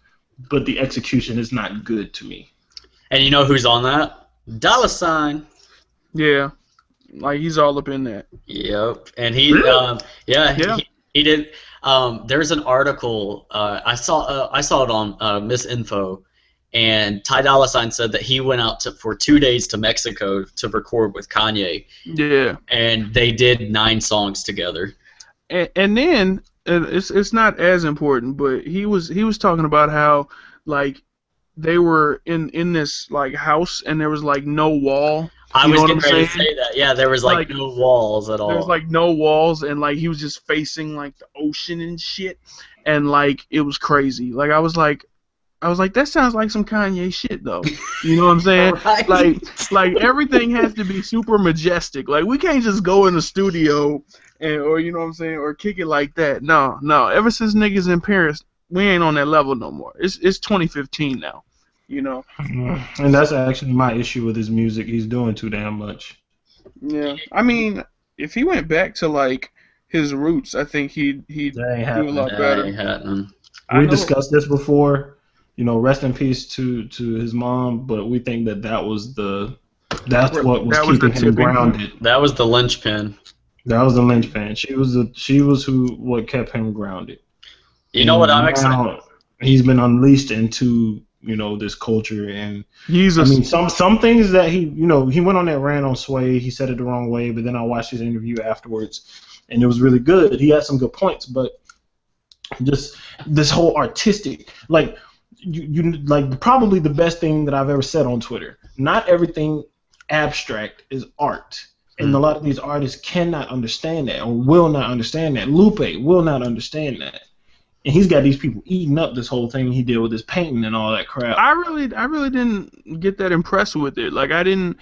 But the execution is not good to me. And you know who's on that? $. $sign. Yeah. Like, he's all up in that. Yep. And he, he did. There's an article, I saw it on Miss Info, and Ty Dolla $ign said that he went out for 2 days to Mexico to record with Kanye. Yeah. And they did 9 songs together. And then it's not as important, but he was talking about how like they were in this like house and there was like no wall. I was getting ready to say that. Yeah, there was like no walls at all. There was like no walls, and like he was just facing like the ocean and shit, and like it was crazy. Like I was like that sounds like some Kanye shit though. You know what I'm saying? Right. Like everything has to be super majestic. Like we can't just go in the studio or you know what I'm saying, or kick it like that. No. Ever since niggas in Paris, we ain't on that level no more. It's 2015 now. You know. And that's actually my issue with his music. He's doing too damn much. Yeah. I mean, if he went back to like his roots, I think he'd do a lot better. We discussed this before. You know, rest in peace to his mom, but we think that was what was keeping him grounded. That was the linchpin. That was the linchpin. She was what kept him grounded. You know what I'm excited? He's been unleashed into, you know, this culture, and some things that he went on that rant on Sway. He said it the wrong way, but then I watched his interview afterwards, and it was really good. He had some good points, but just this whole artistic, like you like probably the best thing that I've ever said on Twitter. Not everything abstract is art. And a lot of these artists cannot understand that or will not understand that. Lupe will not understand that. And he's got these people eating up this whole thing he did with his painting and all that crap. I really didn't get that impressed with it. Like I didn't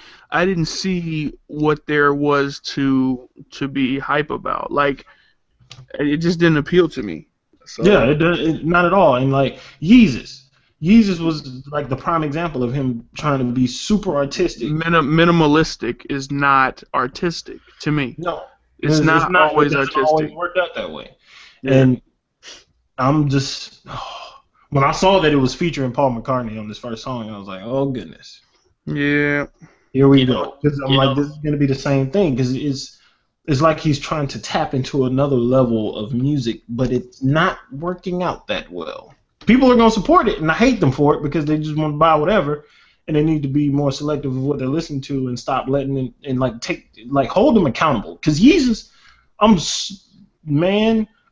see what there was to be hype about. Like it just didn't appeal to me. So. Yeah, not at all. And like Yeezus was like the prime example of him trying to be super artistic. Minimalistic is not artistic to me. No, it's not always artistic. It always worked out that way. Yeah. And I'm just when I saw that it was featuring Paul McCartney on this first song, I was like, oh goodness. Yeah. Here we go. Because I'm like, this is gonna be the same thing because it's like he's trying to tap into another level of music, but it's not working out that well. People are going to support it, and I hate them for it because they just want to buy whatever, and they need to be more selective of what they're listening to and stop letting it, and hold them accountable. Because Yeezus,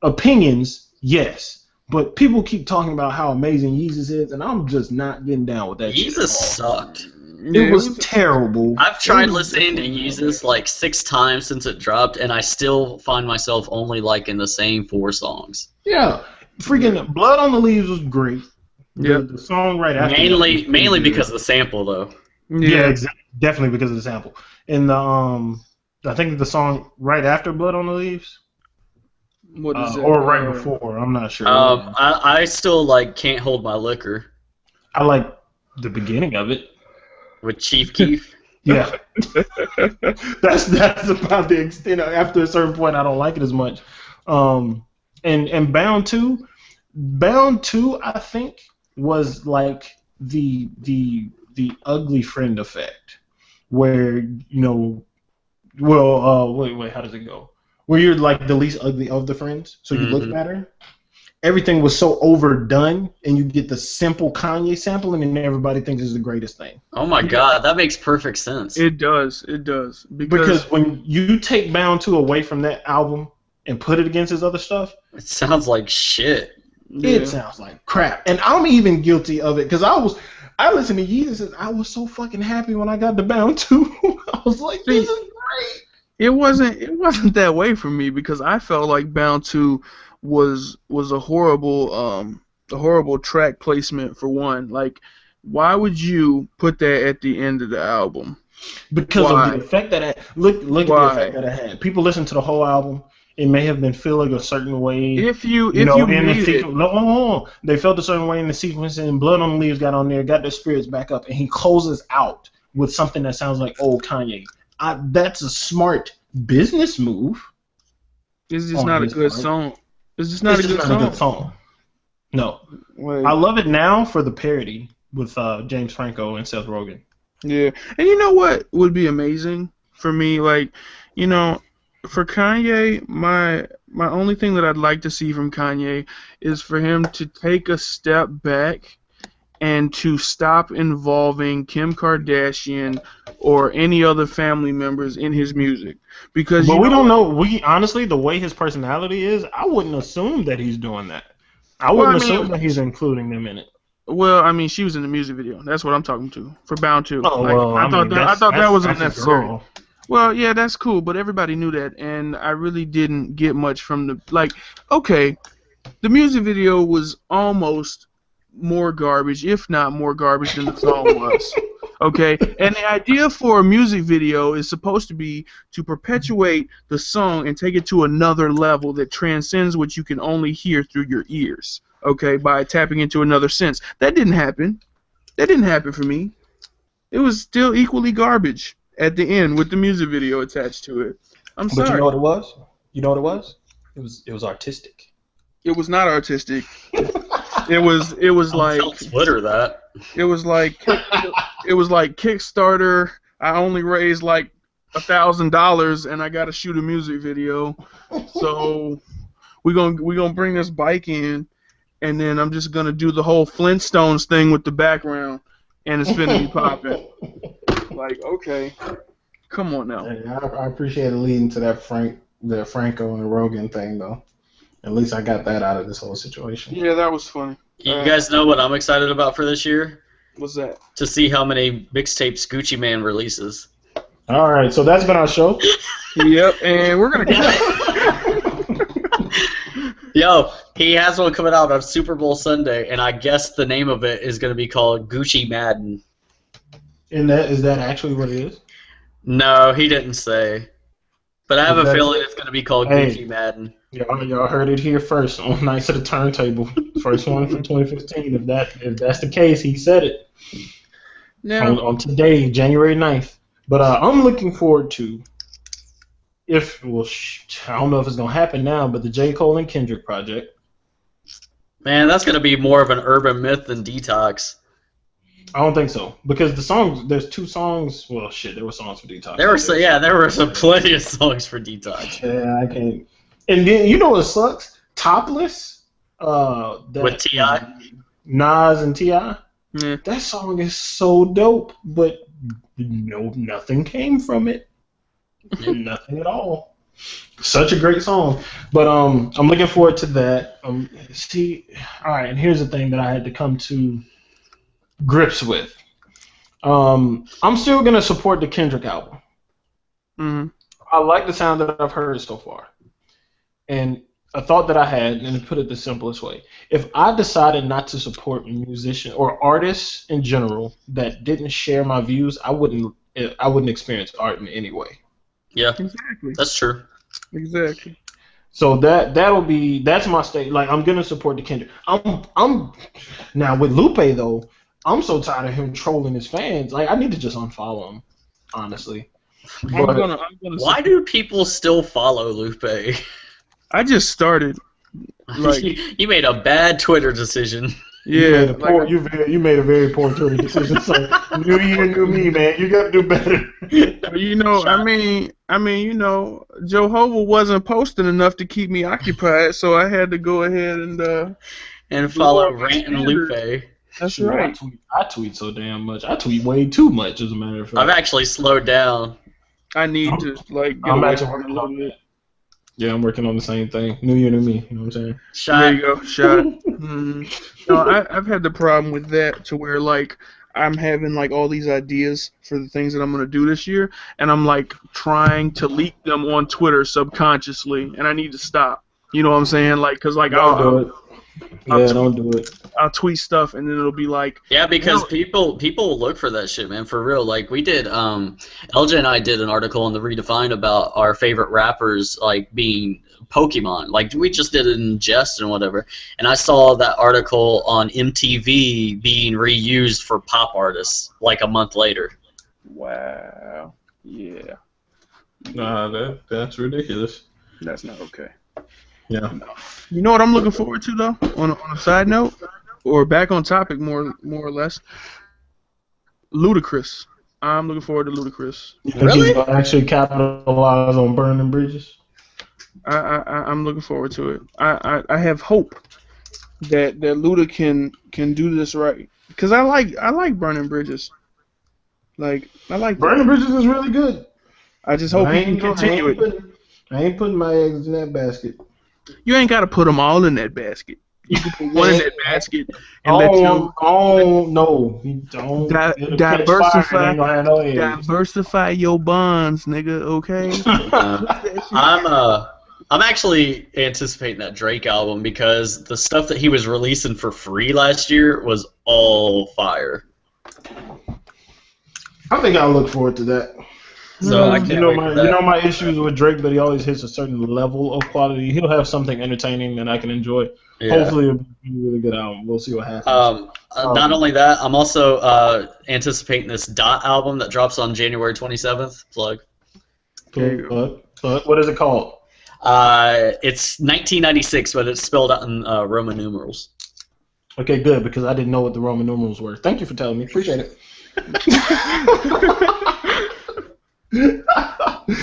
opinions, yes, but people keep talking about how amazing Yeezus is, and I'm just not getting down with that. Yeezus sucked. It was terrible. I've tried listening to Yeezus like 6 times since it dropped, and I still find myself only liking the same 4 songs. Yeah. Freaking Blood on the Leaves was great. Yeah. The song right after mainly because of the sample, though. Yeah, exactly. Definitely because of the sample. And I think the song right after Blood on the Leaves. What is it? Or right before. I'm not sure. I still like Can't Hold My Liquor. I like the beginning of it. With Chief Keef? Yeah. that's about the extent. After a certain point, I don't like it as much. And Bound 2, I think, was like the ugly friend effect, where wait, how does it go? Where you're like the least ugly of the friends, so you look better. Everything was so overdone, and you get the simple Kanye sample, and then everybody thinks it's the greatest thing. Oh my God, that makes perfect sense. It does. Because when you take Bound 2 away from that album and put it against his other stuff, it sounds like shit. It sounds like crap. And I'm even guilty of it, because I listened to Yeezus, and I was so fucking happy when I got to Bound 2. I was like, this is great. It wasn't that way for me, because I felt like Bound 2 was a horrible track placement for one. Like, why would you put that at the end of the album? Because of the effect that it look at the effect that it had. People listen to the whole album. It may have been feeling a certain way. They felt a certain way in the sequence, and Blood on the Leaves got on there, got their spirits back up, and he closes out with something that sounds like old Kanye. That's a smart business move. It's just not a good song. It's just not a good song. No. Wait. I love it now for the parody with James Franco and Seth Rogen. Yeah. And you know what would be amazing for me? Like, for Kanye, my only thing that I'd like to see from Kanye is for him to take a step back and to stop involving Kim Kardashian or any other family members in his music. Because we don't know. We honestly, the way his personality is, I wouldn't assume that he's doing that. I wouldn't assume that he's including them in it. Well, I mean, she was in the music video. That's what I'm talking to for Bound 2. Oh, well, I thought that was unnecessary. Well, yeah, that's cool, but everybody knew that, and I really didn't get much from the okay, the music video was almost more garbage, if not more garbage than the song was. Okay, and the idea for a music video is supposed to be to perpetuate the song and take it to another level that transcends what you can only hear through your ears. Okay, by tapping into another sense. That didn't happen. That didn't happen for me. It was still equally garbage at the end with the music video attached to it. I'm sorry. But you know what it was? You know what it was? It was artistic. It was not artistic. It was like tell Twitter that. It was like Kickstarter. I only raised like $1,000 and I got to shoot a music video. So we're gonna bring this bike in, and then I'm just gonna do the whole Flintstones thing with the background, and it's finna be popping. Like, okay, come on now. Hey, I appreciate it leading to that Franco and Rogan thing, though. At least I got that out of this whole situation. Yeah, that was funny. You guys know what I'm excited about for this year? What's that? To see how many mixtapes Gucci Mane releases. All right, so that's been our show. Yep, and we're gonna. Yo, he has one coming out on Super Bowl Sunday, and I guess the name of it is going to be called Gucci Madden. And is that actually what it is? No, he didn't say. But I have a feeling it's going to be called Gucci Madden. Y'all heard it here first on Nights of the Turntable. First one for 2015. If that's the case, he said it. No. On today, January 9th. But I'm looking forward to, I don't know if it's going to happen now, but the J. Cole and Kendrick project. Man, that's going to be more of an urban myth than Detox. I don't think so. Because the songs, there's 2 songs. Well, shit, there were songs for Detox. There were some plenty of songs for Detox. Yeah, I can't. And then, you know what sucks? Topless. With T.I.? Nas and T.I.? Yeah. That song is so dope, but nothing came from it. Nothing at all. Such a great song. But I'm looking forward to that. All right, and here's the thing that I had to come to grips with. I'm still gonna support the Kendrick album. Mm-hmm. I like the sound that I've heard so far. And a thought that I had, and to put it the simplest way, if I decided not to support a musician or artists in general that didn't share my views, I wouldn't experience art in any way. Yeah, exactly. That's true. Exactly. So that's my state. Like, I'm gonna support the Kendrick. I'm now with Lupe though. I'm so tired of him trolling his fans. Like, I need to just unfollow him, honestly. Why do people still follow Lupe? I just started. Like, you made a bad Twitter decision. Yeah, you made a very poor Twitter decision. So new year, new me, man. You got to do better. You know, I mean, you know, Jehovah wasn't posting enough to keep me occupied, so I had to go ahead and follow Rant and Lupe. That's right. I tweet so damn much. I tweet way too much, as a matter of fact. I've actually slowed down. I need to get I'm away actually from it a little bit. Yeah, I'm working on the same thing. New year, new me. You know what I'm saying? There you go. Shot. Mm-hmm. No, I've had the problem with that to where, like, I'm having, like, all these ideas for the things that I'm going to do this year, and I'm, like, trying to leak them on Twitter subconsciously, and I need to stop. You know what I'm saying? Like, because, like, don't do it. I'll tweet stuff, and then it'll be like... Yeah, because people will look for that shit, man, for real. Like, we did, LJ and I did an article on the Redefined about our favorite rappers, like, being Pokemon. Like, we just did it in jest and whatever. And I saw that article on MTV being reused for pop artists, like, a month later. Wow. Yeah. Nah, that's ridiculous. That's not okay. Yeah. You know what I'm looking forward to, though? On a side note, or back on topic, more or less. Ludacris. I'm looking forward to Ludacris. You think he's gonna actually capitalize on burning bridges? I'm looking forward to it. I have hope that Luda can do this right, because I like burning bridges. Like, I like burning bridges is really good. I just hope he can continue it. I ain't putting my eggs in that basket. You ain't got to put them all in that basket. You can put one in that basket and let you. Oh no! You don't diversify your bonds, nigga. Okay. I'm actually anticipating that Drake album because the stuff that he was releasing for free last year was all fire. I think I'll look forward to that. So I can't wait for that. You know my issues with Drake, but he always hits a certain level of quality. He'll have something entertaining that I can enjoy. Yeah. Hopefully, it'll be a really good album. We'll see what happens. Not only that, I'm also anticipating this Dot album that drops on January 27th. Plug. What is it called? It's 1996, but it's spelled out in Roman numerals. Okay, good, because I didn't know what the Roman numerals were. Thank you for telling me. Appreciate it.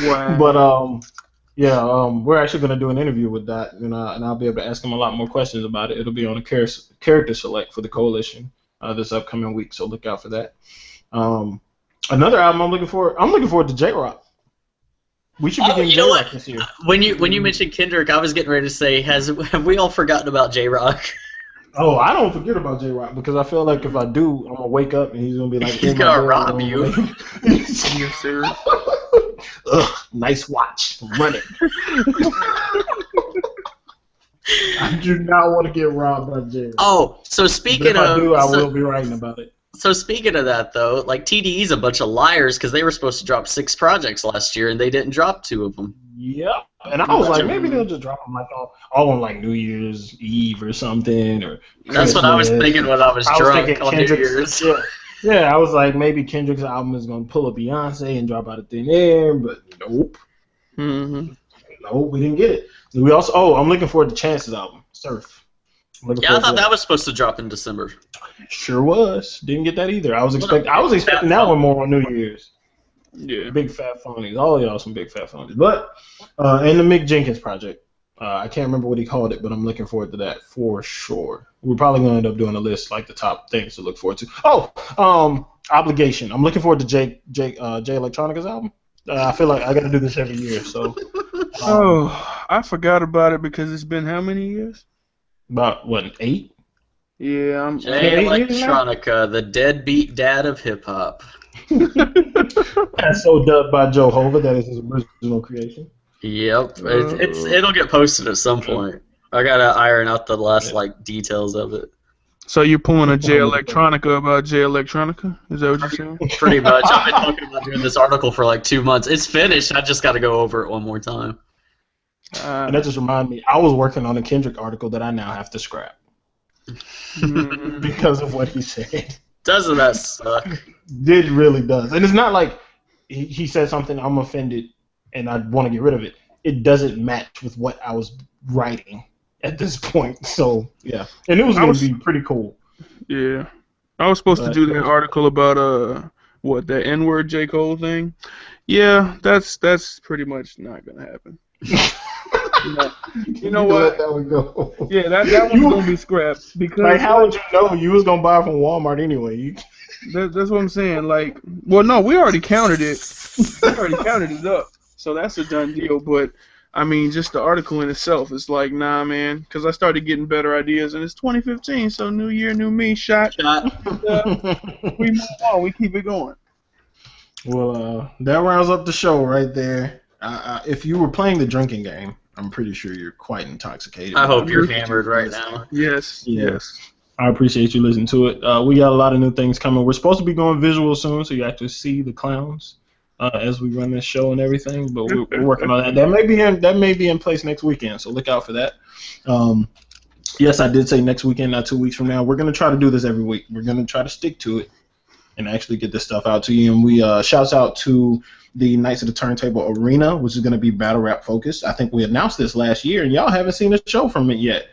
Wow. But we're actually going to do an interview with Dot, and I'll be able to ask him a lot more questions about it. It'll be on a character select for the Coalition this upcoming week, so look out for that. Another album I'm looking forward to J-Rock. We should be getting J-Rock this year. When you mentioned Kendrick, I was getting ready to say, have we all forgotten about J-Rock? Oh, I don't forget about J Rock because I feel like if I do, I'm gonna wake up and he's gonna be like, He's in my gonna bed, rob you. You serious? Ugh, nice watch. Run it. I do not want to get robbed by J Rock. Oh, so But speaking if I of, do, I will be writing about it. so speaking of that though, like TDE's a bunch of liars because they were supposed to drop 6 projects last year and they didn't drop 2 of them. Yep. And I was like, maybe they'll just drop them like all on like New Year's Eve or something, or That's what I was Christmas. thinking when I was drunk on New Year's. Yeah, I was like, maybe Kendrick's album is gonna pull a Beyonce and drop out of thin air, but nope. Mm-hmm. Nope, we didn't get it. We also, I'm looking forward to Chance's album, Surf. Yeah, I thought that was supposed to drop in December. Sure was. Didn't get that either. I was expecting that one more on New Year's. Yeah. Big fat phonies. All of y'all some big fat phonies. But and the Mick Jenkins project. I can't remember what he called it, but I'm looking forward to that for sure. We're probably going to end up doing a list like the top things to look forward to. Oh, Obligation. I'm looking forward to Jay Electronica's album. I feel like I got to do this every year. So. I forgot about it because it's been how many years? About what, 8? Yeah, I'm. Jay Electronica, the deadbeat dad of hip hop. That's so dubbed by Joe Hova. That is his original creation. Yep, it'll get posted at some point. I gotta iron out the last details of it. So you're pulling a Jay Electronica about Jay Electronica? Is that what you're saying? Pretty much. I've been talking about doing this article for like 2 months. It's finished. I just got to go over it one more time. And that just reminded me, I was working on a Kendrick article that I now have to scrap because of what he said. Doesn't that suck? It really does. And it's not like he said something, I'm offended, and I want to get rid of it. It doesn't match with what I was writing at this point. So, yeah. And it was going to be pretty cool. Yeah. I was supposed to do that article about, that N-word J. Cole thing. Yeah, that's pretty much not going to happen. You know what? Let that one go. Yeah, that one's going to be scrapped. Because, like, how would you know? You was going to buy it from Walmart anyway. That's what I'm saying. Like, well, no, we already counted it. We already counted it up. So that's a done deal. But, I mean, just the article in itself is like, nah, man. Because I started getting better ideas. And it's 2015, so new year, new me. Shot. We move on. We keep it going. Well, that rounds up the show right there. If you were playing the drinking game, I'm pretty sure you're quite intoxicated. I hope you're hammered right now. Yes. I appreciate you listening to it. We got a lot of new things coming. We're supposed to be going visual soon, so you actually see the clowns as we run this show and everything. But we're working on that. That may be in place next weekend, so look out for that. Yes, I did say next weekend, not 2 weeks from now. We're gonna try to do this every week. We're gonna try to stick to it and actually get this stuff out to you. And we shouts out to the Knights of the Turntable Arena, which is going to be battle rap focused. I think we announced this last year, and y'all haven't seen a show from it yet.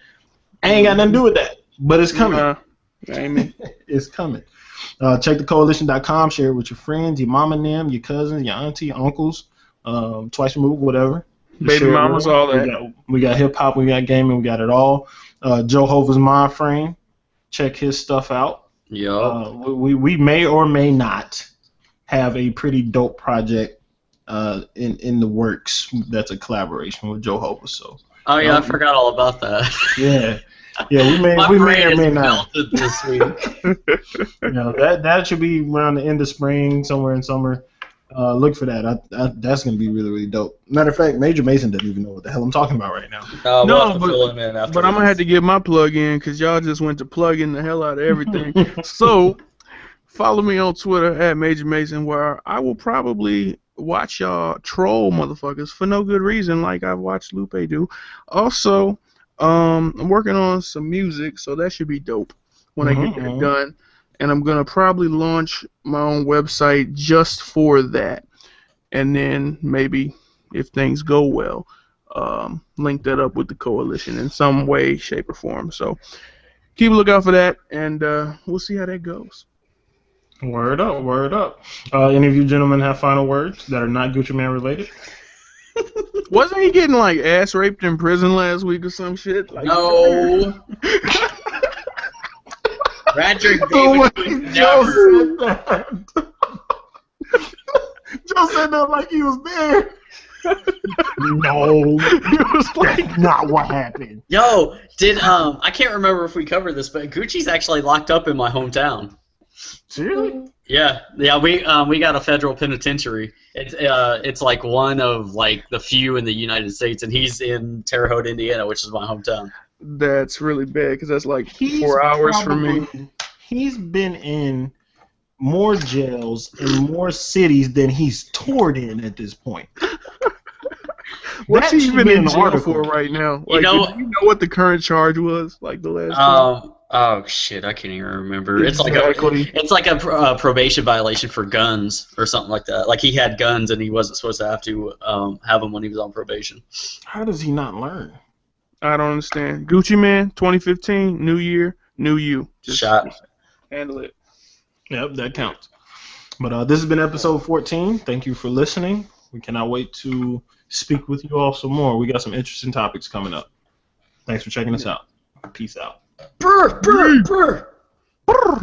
I ain't got nothing to do with that, but it's coming. It's coming. Check thecoalition.com, share it with your friends, your mama and them, your cousins, your auntie, your uncles, twice removed, whatever. Baby mamas, all that. We got hip-hop, we got gaming, we got it all. Joe Hova's Mind Frame. Check his stuff out. Yep. We may or may not have a pretty dope project in the works that's a collaboration with Joe Hova. So. Oh yeah, I forgot all about that. Yeah, we may or may not. This week. That should be around the end of spring, somewhere in summer. Look for that. That's gonna be really, really dope. Matter of fact, Major Mason doesn't even know what the hell I'm talking about right now. No, but I'm gonna have to get my plug in because y'all just went to plugging the hell out of everything. So. Follow me on Twitter at Major Mason, where I will probably watch y'all troll motherfuckers for no good reason, like I've watched Lupe do. Also, I'm working on some music, so that should be dope when I get that done. And I'm gonna probably launch my own website just for that, and then maybe if things go well, link that up with the coalition in some way, shape, or form. So keep a lookout for that, and we'll see how that goes. Word up. Any of you gentlemen have final words that are not Gucci Mane related? Wasn't he getting like ass raped in prison last week or some shit? Like, no. Radrick David Joe said that. Joe said that like he was there. No, It was like, that's not what happened. Yo, I can't remember if we covered this, but Gucci's actually locked up in my hometown. Seriously? Yeah, we got a federal penitentiary. It's like one of like the few in the United States, and he's in Terre Haute, Indiana, which is my hometown. that's really bad because that's like 4 hours for me. He's been in more jails in more cities than he's toured in at this point. What's That he should even be in an jail article. for right now? You Like, know- do you know what the current charge was? Like the last time? Oh shit, I can't even remember. Exactly. It's like a probation violation for guns or something like that. Like he had guns and he wasn't supposed to have them when he was on probation. How does he not learn? I don't understand. Gucci Man, 2015, new year, new you. Just handle it. Yep, that counts. But this has been episode 14. Thank you for listening. We cannot wait to speak with you all some more. We got some interesting topics coming up. Thanks for checking us out. Peace out. Brr, brr, brr.